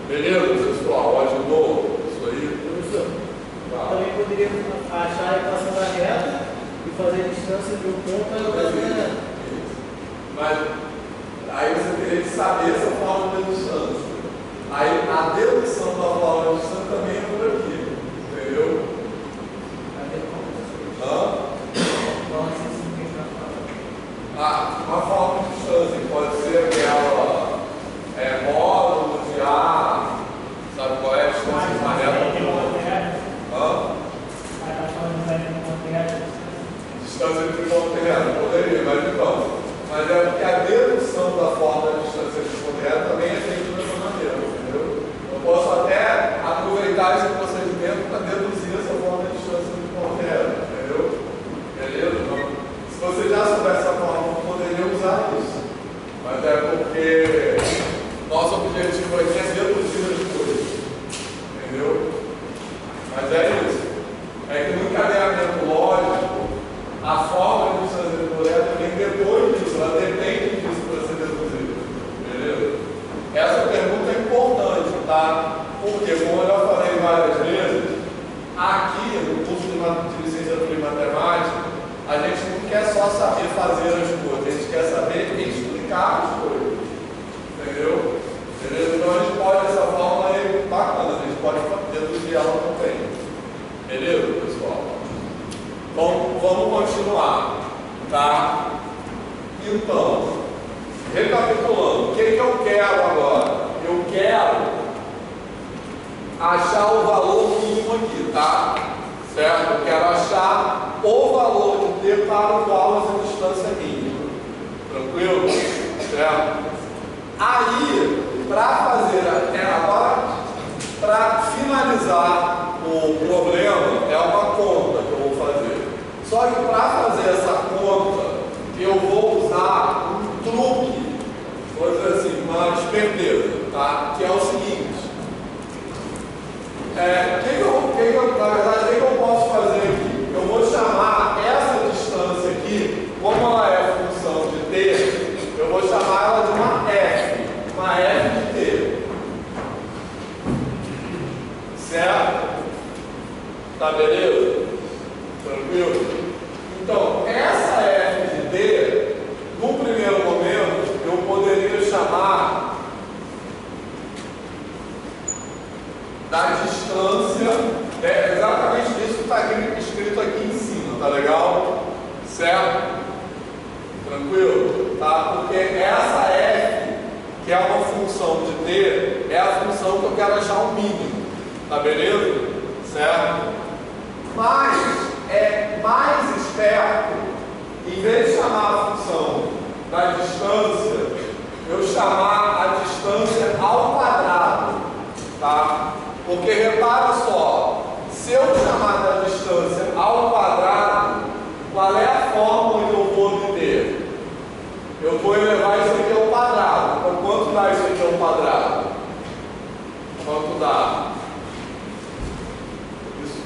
Beleza, pessoal? Ajudou isso aí? Professor, Tá. também poderia achar a equação da reta e fazer a distância de um ponto a outra reta. Mas aí você teria que saber essa fórmula da distância. Aí a dedução da fórmula da distância também é por aqui, entendeu? Hã? Uma fórmula de distância que pode ser aquela módulo de A, sabe qual é a distância de uma reta? Hã? Distância entre ponto e reta, poderia, mas então. Mas é porque a dedução da fórmula de distância entre ponto e reta também é feita dessa maneira, entendeu? Eu posso até aproveitar esse procedimento para deduzir essa fórmula de distância entre ponto e reta, entendeu? Beleza? porque nosso objetivo aqui é reduzir as coisas, entendeu? Mas é isso. É que no encadeamento lógico, a forma de fazer o projeto vem depois disso, ela depende disso para ser reduzida, beleza? Essa pergunta é importante, tá? Porque, como eu já falei várias vezes, aqui no curso de licenciatura em matemática, a gente não quer só saber fazer as coisas, a gente quer saber explicar as coisas, entendeu? Beleza? Então a gente pode, dessa forma aí, bacana, a gente pode deduzir ela também. Beleza, pessoal? Então, vamos continuar, tá? Então, recapitulando, o que eu quero agora? Eu quero achar o valor mínimo aqui, tá? Certo? Eu quero achar o valor de T para o qual essa distância é mínima. Tranquilo? Certo? Aí, para fazer agora, para finalizar o problema, é uma conta que eu vou fazer. Só que para fazer essa conta, eu vou usar um truque, vou dizer assim, uma esperteza, tá? Que é o seguinte. Na verdade, o que eu posso fazer aqui? Eu vou chamar essa distância aqui, como ela é função de T, eu vou chamar ela de uma F de T. Certo? Tá beleza? Tranquilo? Então, essa F de T, no primeiro momento, eu poderia chamar da distância, é exatamente isso que está escrito aqui em cima, tá legal? Certo? Tranquilo? Tá? Porque essa F, que é uma função de T, é a função que eu quero achar o mínimo, tá beleza? Certo? Mas é mais esperto, em vez de chamar a função da distância, eu chamar a distância ao quadrado, tá? Porque repara só, se eu chamar da distância ao quadrado, qual é a fórmula que eu vou obter? Eu vou elevar isso aqui ao quadrado. Então, quanto dá isso aqui ao quadrado? Quanto dá?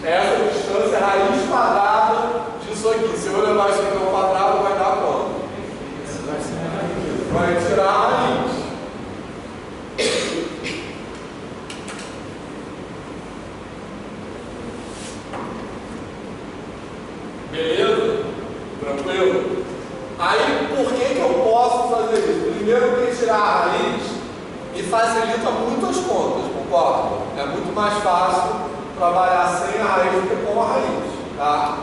Essa distância é a raiz quadrada disso aqui. Se eu levar isso aqui ao quadrado, vai dar quanto? Vai tirar a raiz. Beleza? Tranquilo? Aí, por que eu posso fazer isso? Primeiro, que tirar a raiz me facilita muito as contas, concorda? É muito mais fácil trabalhar sem a raiz do que com a raiz, tá?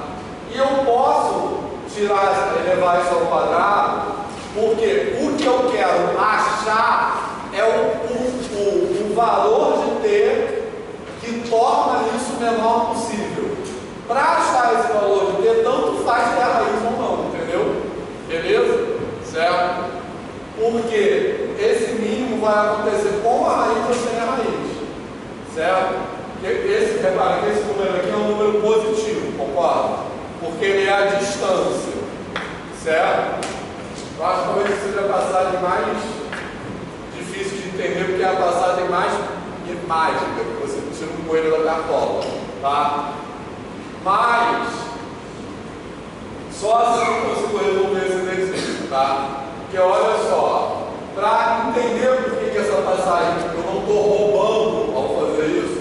E eu posso elevar isso ao quadrado, porque o que eu quero achar é o valor de T que torna isso o menor possível. Para achar esse valor de T, tanto faz ter a raiz ou não, entendeu? Beleza? Certo? Porque esse mínimo vai acontecer com a raiz ou sem a raiz. Certo? Repara que esse número aqui é um número positivo, concorda? Porque ele é a distância. Certo? Eu acho que talvez seja a passagem mais difícil de entender, porque é a passagem mais mágica, que você tira um coelho da cartola. Tá? Mas só assim eu consigo resolver esse exercício, tá? Porque olha só, para entender por que essa passagem eu não estou roubando ao fazer isso,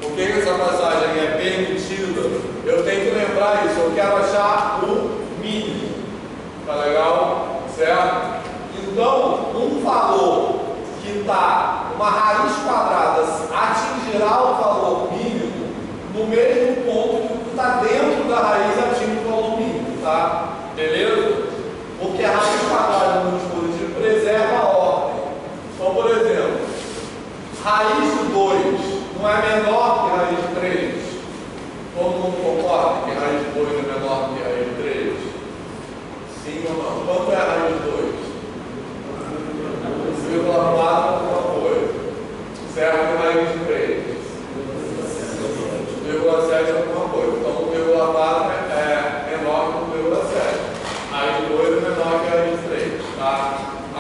por que essa passagem é permitida, eu tenho que lembrar isso. Eu quero achar o mínimo, tá legal? Certo? Então, um valor que está, uma raiz quadrada atingirá o valor mínimo no mesmo ponto que está dentro da raiz atinge o valor mínimo, tá? Beleza? Porque a raiz quadrada no dispositivo preserva a ordem. Então, por exemplo, raiz de 2 não é menor que raiz de 3. Todo mundo concorda que raiz de 2 é menor que raiz de 3? Sim ou não? Quanto é a raiz de 2? 1,4 alguma coisa. Certo? E raiz de 3? 1,7 alguma coisa. Então, 1,4 é menor que 1,7. A raiz de 2 é menor que a raiz de 3. Tá?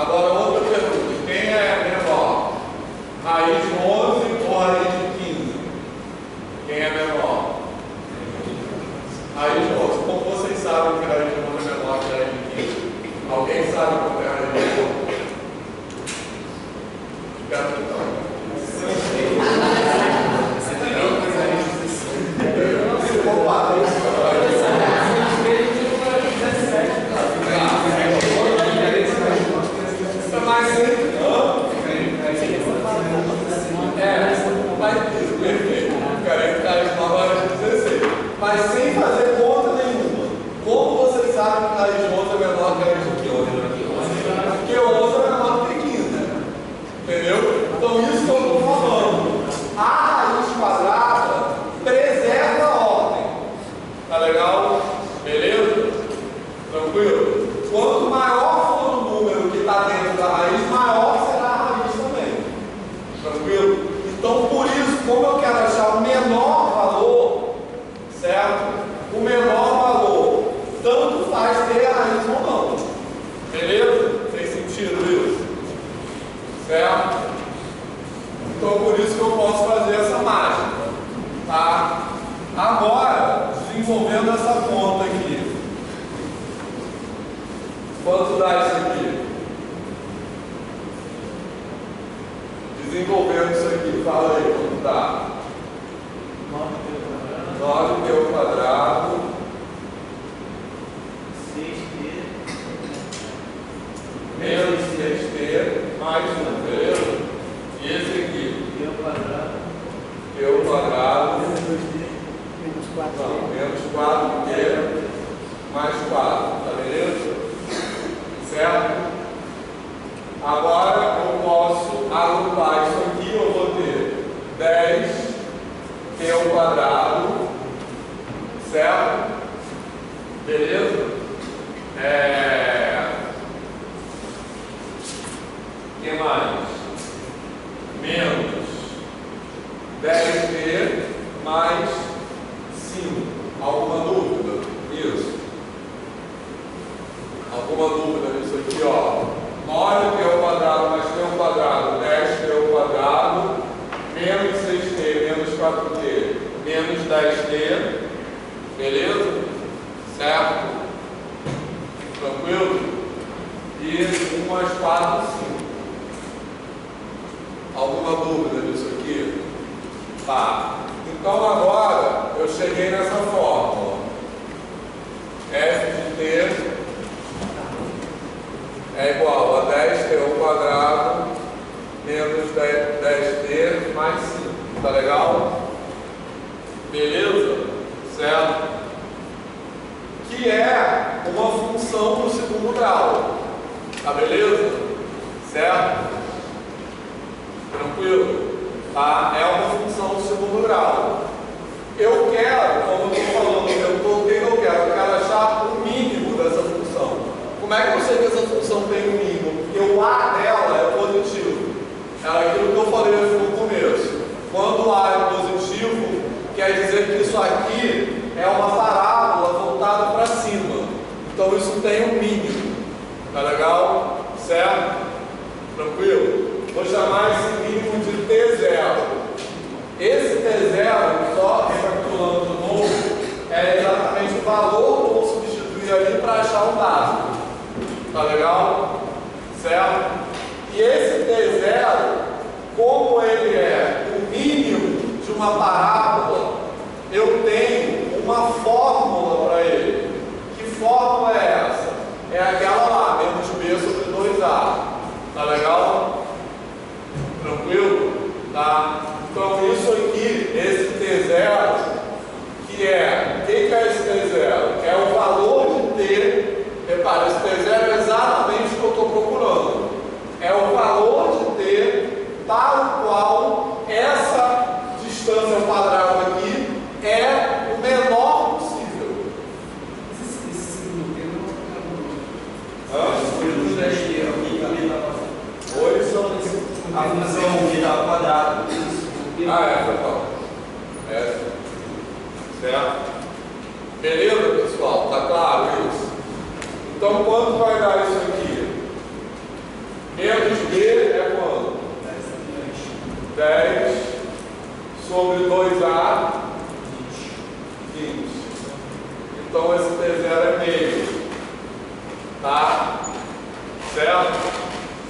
Agora, outra pergunta. Quem diferente aqui, 11. Porque 11 é menor que 15. Entendeu? Então isso que eu estou falando. A raiz quadrada preserva a ordem. Tá legal? Beleza? Tranquilo? Quanto maior for o número que está dentro da raiz, maior será a raiz também. Tranquilo? Então, por isso, como eu quero achar o menor valor, certo? O menor valor, tanto faz ter a raiz ou não. Beleza? Tem sentido isso? Certo? Então, por isso que eu posso fazer essa mágica. Tá? Agora, desenvolvendo essa conta aqui. Quanto dá isso aqui? Desenvolvendo isso aqui, fala aí quanto dá. 9π ao quadrado. 6π. Menos 6π mais 1, beleza? E esse aqui? Π ao quadrado. Π ao quadrado. Menos 2π. Menos 4π. Não, menos 4π mais 4, tá beleza? Certo? Agora eu posso agrupar isso aqui, eu vou ter 10π ao quadrado, certo? Beleza? O que mais? Menos 10π mais 5. Alguma dúvida? Isso. Alguma dúvida nisso aqui, ó? 9π ao quadrado mais π ao quadrado, 10π ao quadrado, menos 6π, menos 4π, menos 10π, beleza? Certo? Tranquilo? E 1 mais 4, 5. Alguma dúvida nisso aqui? Tá. Então agora eu cheguei nessa fórmula. F de t é igual a 10π ao quadrado menos 10π mais 5. Tá legal? Beleza? Certo? Que é uma função do segundo grau. Tá beleza? Certo? Tranquilo? Tá? É uma função do segundo grau. Eu quero, como eu estou falando, o que eu quero? Eu quero achar o mínimo dessa função. Como é que eu sei que essa função tem um mínimo? Porque o A dela é positivo. É aquilo que eu falei no começo. Quando o A é positivo, quer dizer que isso aqui é uma parábola voltada para cima. Então isso tem um mínimo. Tá legal? Certo? Tranquilo? Vou chamar esse mínimo de T0. Esse T0, só recapitulando de novo, é exatamente o valor que eu vou substituir ali para achar um dado. Tá legal? Certo? E esse T0, como ele é o mínimo de uma parábola, eu tenho uma fórmula para ele. Que fórmula é essa? É aquela lá, menos B sobre 2A. Tá legal? Tranquilo? Tá? Então isso aqui, esse T0, que é, o que é esse T0? É o valor de T, repara, esse T0 é exatamente o que eu estou procurando. É o valor de T para o qual essa distância ao quadrado aqui é o menor possível. Esse segundo T não Hã? Oi? A função de ao quadrado. Ah, é, foi bom. É. Certo? Beleza, pessoal? Tá claro isso? Então, quanto vai dar isso aqui? Menos B é quanto? 10 sobre 2A, 20. Então, esse T0 é meio. Tá? Certo?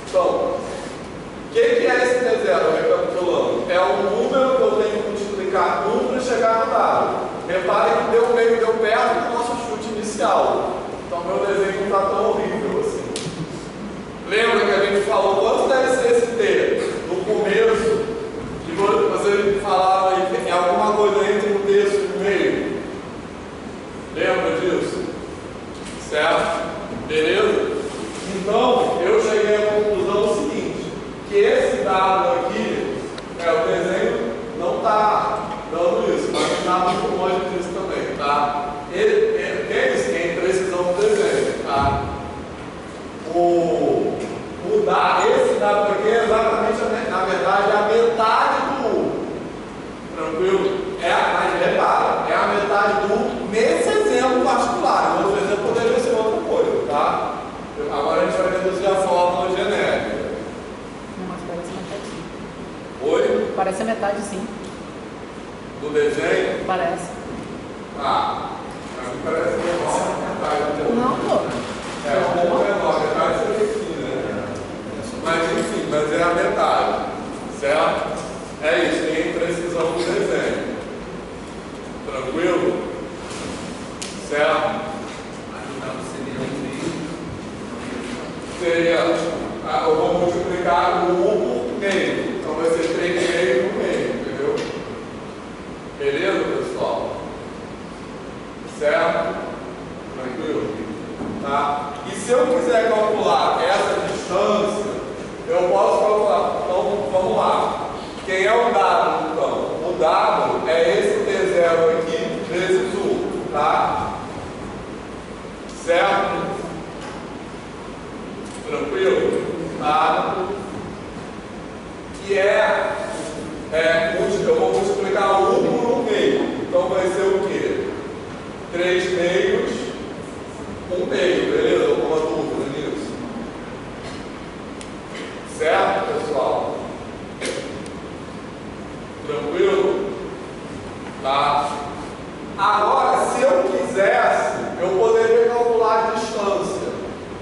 Então, o que é esse T0? Recapitulando. É um número que eu tenho que multiplicar por 1 para chegar no dado. Reparem que deu meio, deu perto do nosso chute inicial. Então, meu desenho não está tão horrível assim. Lembra que a gente falou quanto deve ser esse T? No começo, que você falava aí que tem alguma coisa entre o texto e o meio. Lembra disso? Certo? Beleza? Então, eu cheguei à conclusão seguinte, que esse dado aqui, o desenho não está dando isso, mas está muito longe disso também, tá? Eles têm precisão do desenho, tá? Esse dado aqui é exatamente, na verdade, a metade do tranquilo? Mas repara, é a metade do nesse exemplo particular. Em outro exemplo poderia ser outra coisa, tá? Agora a gente vai reduzir a fórmula genérica. Não, mas parece metade sim. Oi? Parece a metade sim. Do desenho? Parece. Mas me parece menor a metade. Não, pô. Um pouco menor, a metade seria aqui, né? Mas enfim, mas é a metade, certo? É isso, tem imprecisão do desenho. Tranquilo? Certo? Seria, eu vou multiplicar o 1 por meio, então vai ser 3 meio por meio, entendeu? Beleza, pessoal? Certo? Tranquilo? Tá? E se eu quiser calcular essa distância, eu posso calcular. Então, vamos lá. Quem é o dado, então? O dado é esse T0 aqui vezes 1, tá? Certo? Tranquilo? Tá? Que eu vou multiplicar 1 por 1 meio. Então vai ser o quê? 3 meios, 1 meio, beleza? Alguma dúvida nisso? Certo, pessoal? Tranquilo? Tá? Agora, se eu quisesse, eu poderia calcular a distância.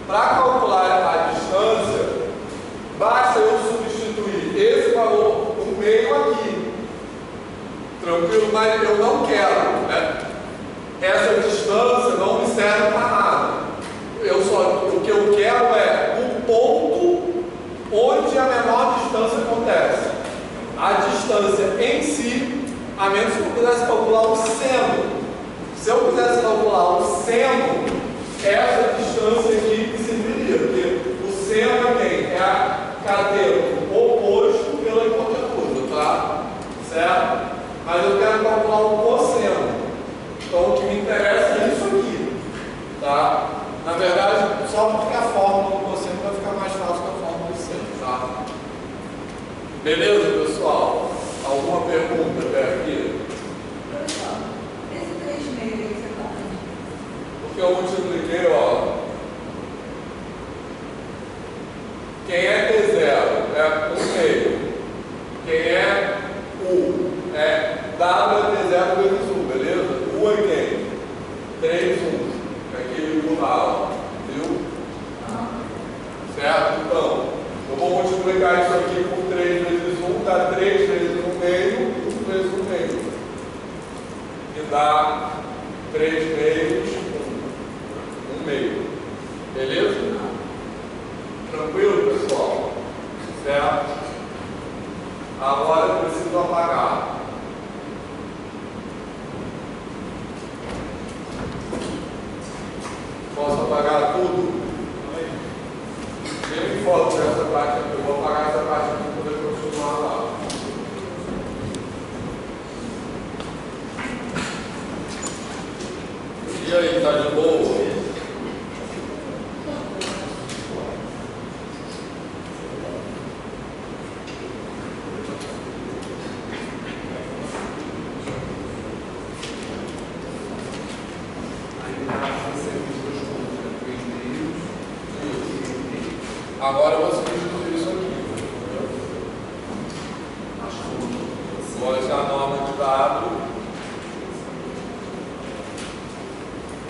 Para calcular a distância, basta eu substituir esse valor, o meio aqui. Tranquilo? Mas eu não quero, né? Essa distância não me serve para nada. O que eu quero é o ponto onde a menor distância acontece. A distância em si, a menos que eu quisesse calcular o seno. Se eu quisesse calcular o seno, essa distância aqui me serviria, porque o seno é quem? É a cadeira oposto pela hipotenusa, tá? Certo? Mas eu quero calcular o cosseno. Então o que me interessa é isso aqui, tá? Na verdade, só porque a fórmula do cosseno vai ficar mais fácil que a fórmula do seno, tá? Beleza, pessoal? Alguma pergunta até aqui? Professor, esse 3 meio aí que você está Porque eu multipliquei, ó. Quem é T0 é 1 meio. Quem é U é W é T0 vezes U, beleza? U é quem? 3, 1. Aquele U lá, ó. Viu? Certo? Então, eu vou multiplicar isso aqui por 3 vezes 1, dá 3 vezes 1 meio, 1 vezes 1 meio. E dá 3 meios, 1 meio. Beleza? Tranquilo, pessoal? Certo? Agora eu preciso apagar. Posso apagar tudo? Tem foto dessa parte aqui. Eu vou apagar essa parte aqui para poder continuar lá. E aí, tá de boa? Agora eu vou substituir isso aqui. Vou deixar a norma de dado.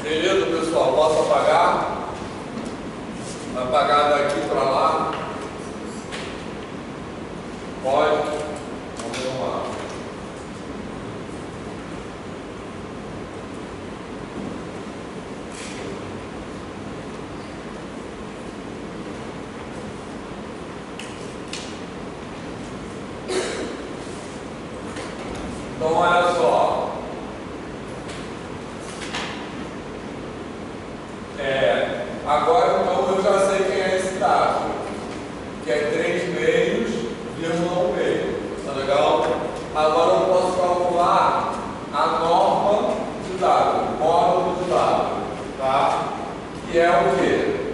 Beleza, pessoal? Posso apagar? Apagar daqui para lá? Pode? Então, vamos lá. Então, olha só. Agora, então, eu já sei quem é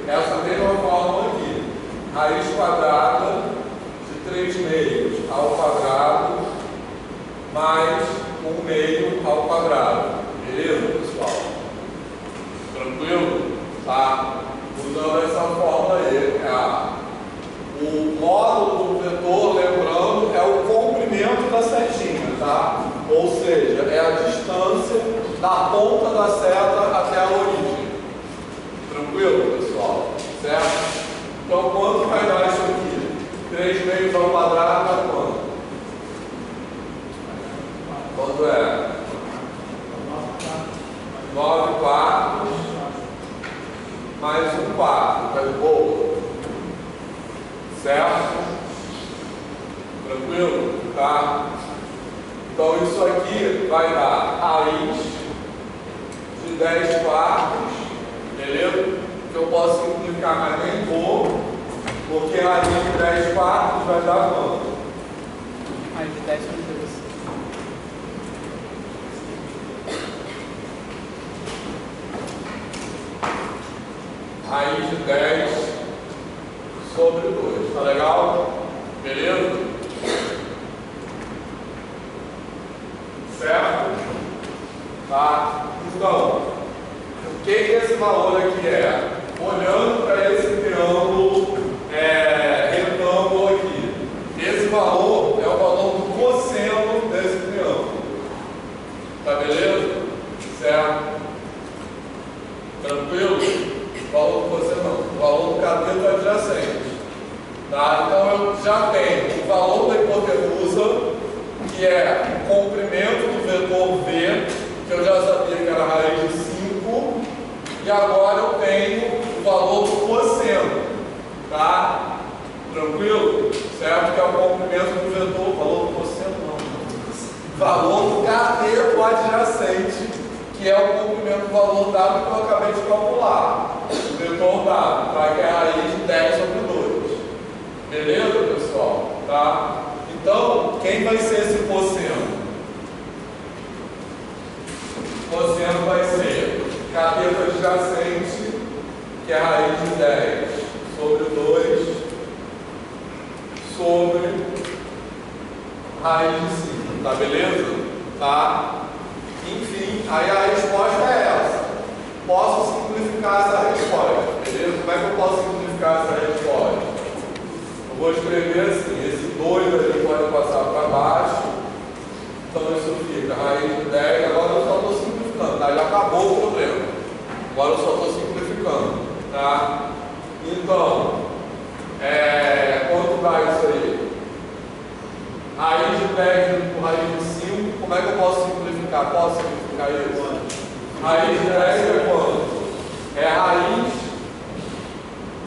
essa mesma fórmula aqui. Raiz quadrada de 3 meios ao quadrado mais 1 meio ao quadrado. Beleza, pessoal? Tranquilo? Tá? Usando essa fórmula aí. O módulo do vetor, lembrando, é o comprimento da setinha, tá? Ou seja, é a distância da ponta da seta até a origem. Tranquilo, pessoal? Certo? Então, quanto vai dar isso aqui? 3 meios ao quadrado dá quanto? Quanto é? 9 quartos mais 1 quarto. Tá de boa? Certo? Tranquilo? Tá? Então, isso aqui vai dar raiz de 10 quartos. Beleza? Que eu posso simplificar, mas nem vou, porque a raiz de 10 quartos vai dar quanto? Raiz de 10 sobre 2. Raiz de 10 sobre 2. Tá legal? Beleza? Certo? Tá? Então, o que esse valor aqui é? Olhando para esse triângulo retângulo aqui, esse valor é o valor do cosseno desse triângulo. Tá beleza? Certo? Tranquilo? O valor do cosseno não, o valor do cateto adjacente. Tá? Então eu já tenho o valor da hipotenusa, que é o comprimento do vetor V, que eu já sabia que era a raiz de 5, e agora eu tenho o valor do cosseno, tá? Tranquilo? Certo? Que é o comprimento do vetor, o valor do cosseno não, valor do cateto adjacente, que é o comprimento do valor dado que eu acabei de calcular, o vetor dado, tá? Que é a raiz de 10 sobre 2. Beleza, pessoal? Tá? Então, quem vai ser esse cosseno? O cosseno vai ser cateto adjacente, que é a raiz de 10 sobre 2 sobre raiz de 5. Tá beleza? Tá? Enfim, aí a resposta é essa. Posso simplificar essa resposta. Beleza? Como é que eu posso simplificar essa resposta? Eu vou escrever assim, esse 2 ali pode passar para baixo. Então isso fica raiz de 10. Agora eu só estou simplificando, tá? Já acabou o problema. Agora eu só estou simplificando, tá? Então, quanto dá isso aí? Raiz de 10 por raiz de 5, como é que eu posso simplificar? Posso simplificar isso? Raiz de 10 é quanto? É a raiz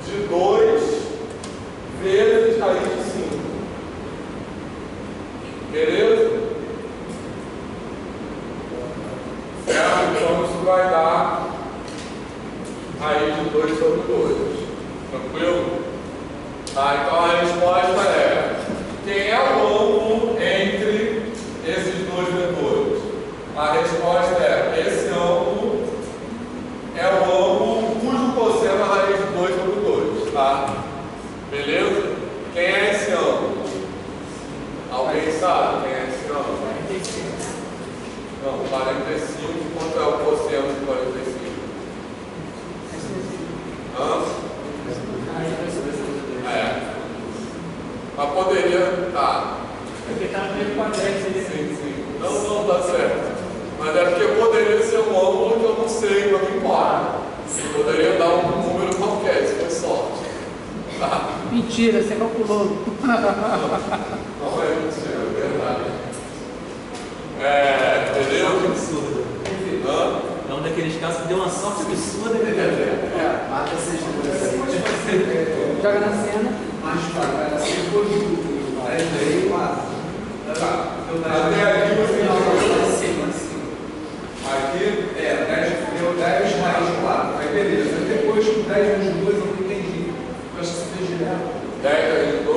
de 2 vezes raiz de 5. Beleza? Certo? Então isso vai dar raiz de 2 sobre 2. Tranquilo? Tá, então a resposta é: quem é o ângulo entre esses dois vetores? A resposta é: esse ângulo é o ângulo cujo cosseno é a raiz de 2 sobre 2. Tá? Beleza? Quem é esse ângulo? Alguém sabe quem é esse ângulo? 45. Não, 45. Quanto é o cosseno de 45? Hã? Mas poderia. Tá. Porque está no meio quadrado ali. Sim. Não tá certo. Mas é porque poderia ser um ângulo que eu não sei, não me importa. Poderia dar um número qualquer, isso foi sorte. Tá? Mentira, você calculou. Não é mentira, é verdade. Entendeu? Absurdo. Hã? É um daqueles casos que deu uma sorte absurda, né? Mata esses números aí. Joga na cena. Mais para vai ser por 10 vezes 4. Tá. Até aqui você não entendeu? sim. Aqui 10 deu 10 mais 4. Aí beleza. Aí depois com 10 menos 2 eu não entendi. Eu acho que você fez direto. 10 vezes 2,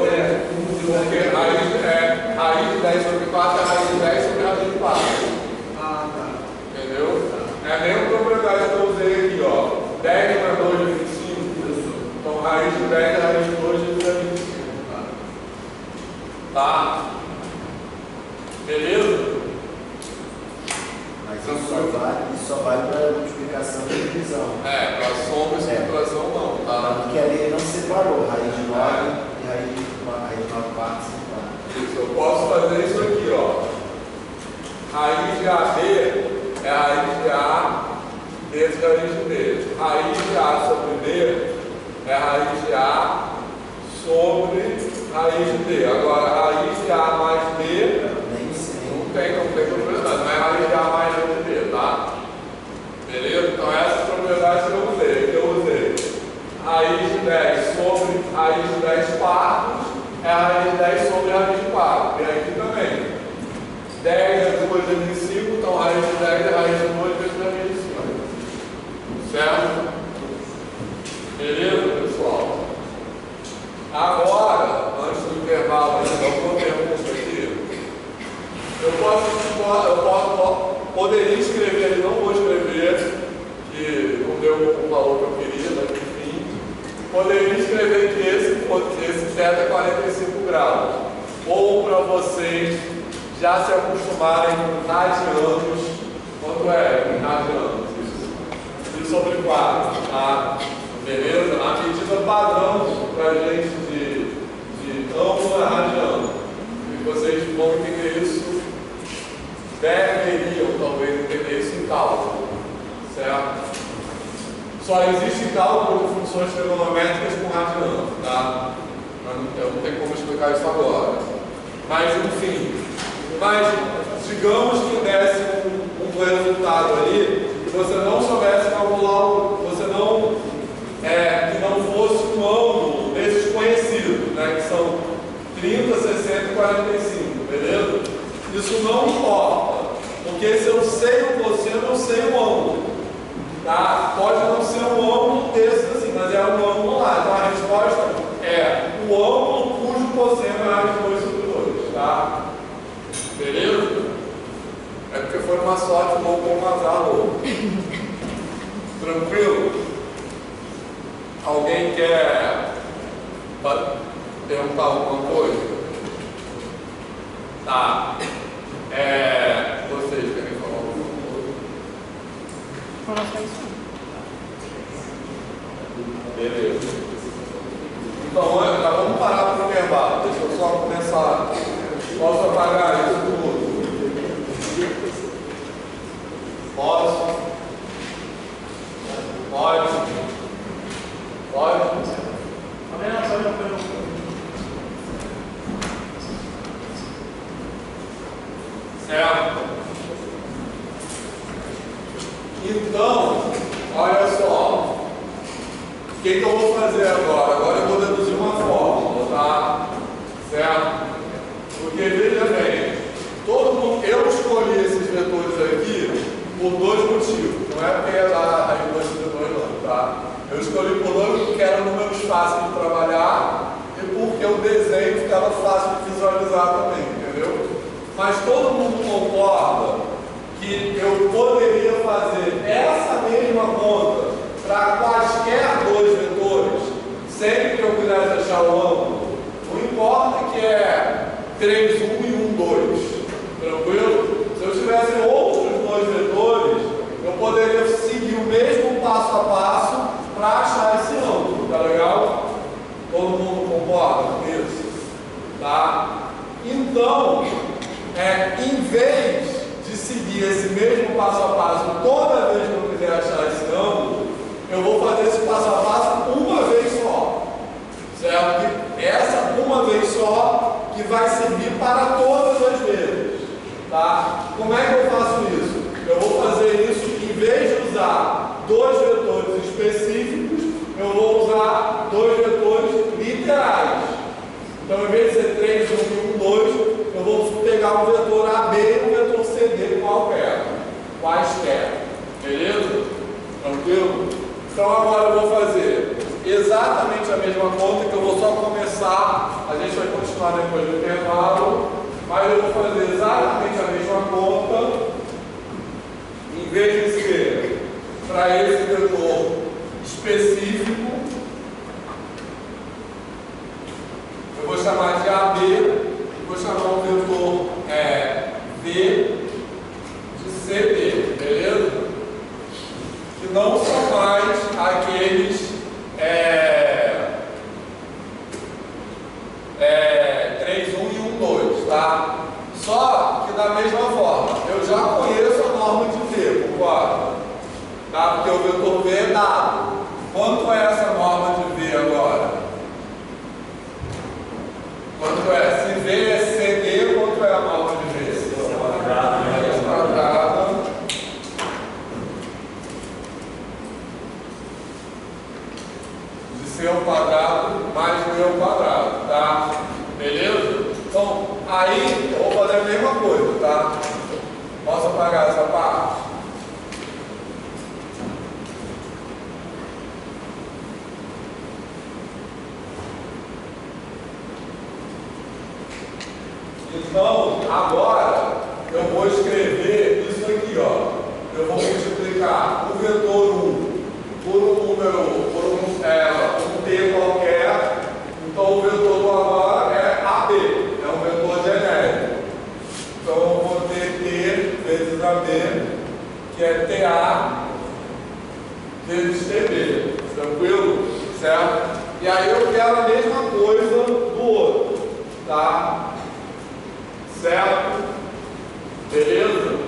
porque raiz de 10 sobre 4 é raiz de 10 sobre raiz de 4. Ah, tá. Entendeu? É a mesma propriedade que eu usei aqui, ó. 10 mais 2 é 25. raiz de 10 é raiz de 2 vezes raiz de 5. Tá? Beleza? Mas isso só vale para multiplicação e divisão. É, para soma e subtração não, tá? Tanto que ali ele não separou raiz de 9 e raiz de 9 quartos. Isso, eu posso fazer isso aqui, ó. Raiz de AB é raiz de A vezes raiz de B. Raiz de A sobre B é raiz de A sobre raiz de B. Agora, raiz de A mais B não tem propriedade, não é raiz de A mais B de B, tá? Beleza? Então, essa propriedade que eu usei. Raiz de 10 sobre raiz de 10 quartos é raiz de 10 sobre raiz de 4. E aqui também. 10 é 2 vezes 5, então raiz de 10 é raiz de 2 vezes raiz de 5. Certo? Beleza, pessoal? Agora, antes do intervalo, alguma pergunta aqui? Eu poderia escrever, não vou escrever, que não deu o valor que eu queria, mas enfim. Poderia escrever que esse θ é 45 graus. Ou para vocês já se acostumarem com radianos, quanto é em radianos? Isso sobre 4, tá? Beleza? A medida padrão para a gente de ângulo é radiano. E vocês vão entender isso, deveriam talvez entender isso em cálculo, certo? Só existe cálculo de funções trigonométricas com radiano, tá? Eu não tenho como explicar isso agora. Mas, enfim, digamos que desse um resultado ali e você não soubesse calcular, que não fosse um ângulo desses conhecidos, né, que são 30, 60 e 45, beleza? Isso não importa, porque se eu sei o cosseno, eu sei o ângulo, tá? Pode não ser um ângulo desse assim, mas é um ângulo lá. Então a resposta é o ângulo cujo cosseno é raiz de 2 sobre 2, tá? Beleza? É porque foi uma sorte louca ou um azar louco. Tranquilo? Alguém quer perguntar alguma coisa? Tá. Vocês querem falar alguma coisa? Beleza. Então, vamos parar para o intervalo. Deixa eu só começar. Posso apagar isso tudo? Posso? Pode? Pode? Certo? Então, olha só. O que eu vou fazer agora? Agora eu vou deduzir uma fórmula, tá? Certo? Porque veja bem, eu escolhi esses vetores aqui por dois motivos. Não é porque é a raiz de 2 não, tá? Eu escolhi por dois porque eram números fáceis de trabalhar e porque o desenho ficava fácil de visualizar também, entendeu? Mas todo mundo concorda que eu poderia fazer essa mesma conta para quaisquer dois vetores, sempre que eu quisesse achar o ângulo. Não importa que é 3, 1 e 1, 2. Tranquilo? Se eu tivesse outros dois vetores, eu poderia seguir o mesmo passo a passo para achar esse ângulo. Tá legal? Todo mundo concorda com isso? Tá? Então, em vez de seguir esse mesmo passo a passo toda vez que eu quiser achar esse ângulo, eu vou fazer esse passo a passo uma vez só. Certo? Essa uma vez só que vai servir para todas as vezes. Tá? Como é que eu faço isso? Eu vou fazer isso, em vez de usar dois vetores específicos, eu vou usar dois vetores literais. Então, em vez de ser 3, 1 e 1, 2, eu vou pegar um vetor AB e um vetor CD quaisquer. Beleza? Tranquilo? Então, agora eu vou fazer exatamente a mesma conta, que eu vou só começar, a gente vai continuar depois do intervalo, mas eu vou fazer exatamente a mesma conta, em vez de ser para esse vetor específico, ao quadrado, tá? Beleza? Então, aí eu vou fazer a mesma coisa, tá? Posso apagar essa parte? Então, agora eu vou escrever isso aqui, ó. Eu vou multiplicar o vetor 1 por um número, por um t qualquer. Então, o vetor 1 agora é AB, é um vetor genérico. Então, eu vou ter t vezes AB, que é TA vezes TB. Tranquilo? Certo? E aí eu quero a mesma coisa do outro, tá? Certo? Beleza?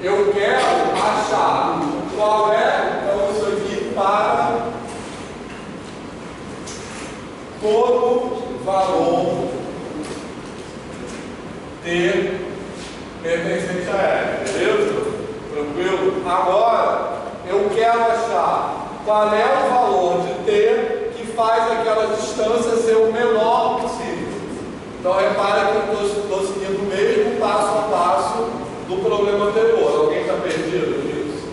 Eu quero achar qual é, então isso aqui para todo valor T pertencente a R, beleza? Tranquilo? Agora, eu quero achar qual é o valor de T que faz aquela distância ser o menor possível. Então, repara que eu estou seguindo o mesmo passo a passo do problema anterior. Alguém está perdido nisso?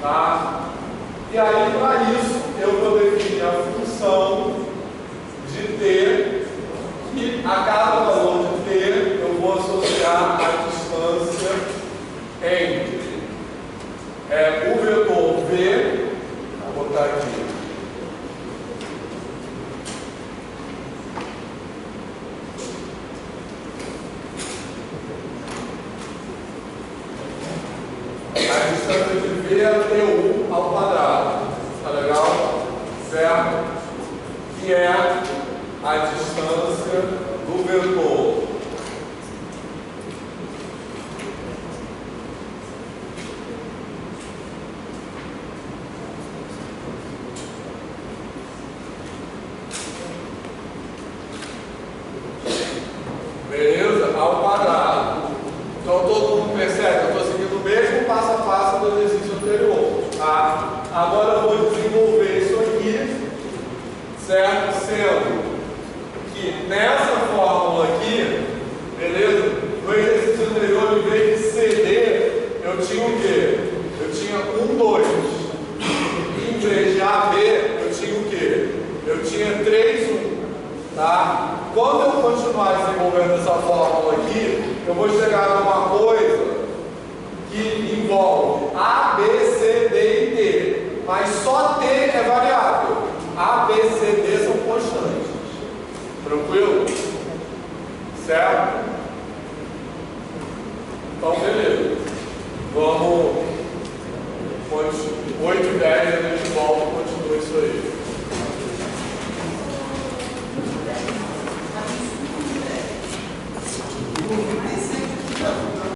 Tá? E aí, para isso, eu vou definir a função de T, e a cada valor de T, eu vou associar a distância entre o vetor V, vou botar aqui, a distância de V é T1 ao quadrado, tá legal? Certo? Que é a distância do vetor beleza? Ao quadrado. Então todo mundo percebe, eu estou seguindo o mesmo passo a passo do exercício anterior, tá? Agora eu vou desenvolver isso aqui, certo? Sendo que nessa fórmula aqui, beleza? No exercício anterior, em vez de CD, eu tinha o quê? Eu tinha 1, 2. Em vez de AB, eu tinha o quê? Eu tinha 3, 1. Tá? Quando eu continuar desenvolvendo essa fórmula aqui, eu vou chegar numa coisa que envolve A, B, C, D e T. Mas só T é variável. A, B, C, D são constantes. Tranquilo? Certo? Então, beleza. Vamos. 8 e 10 a gente volta e continua isso aí.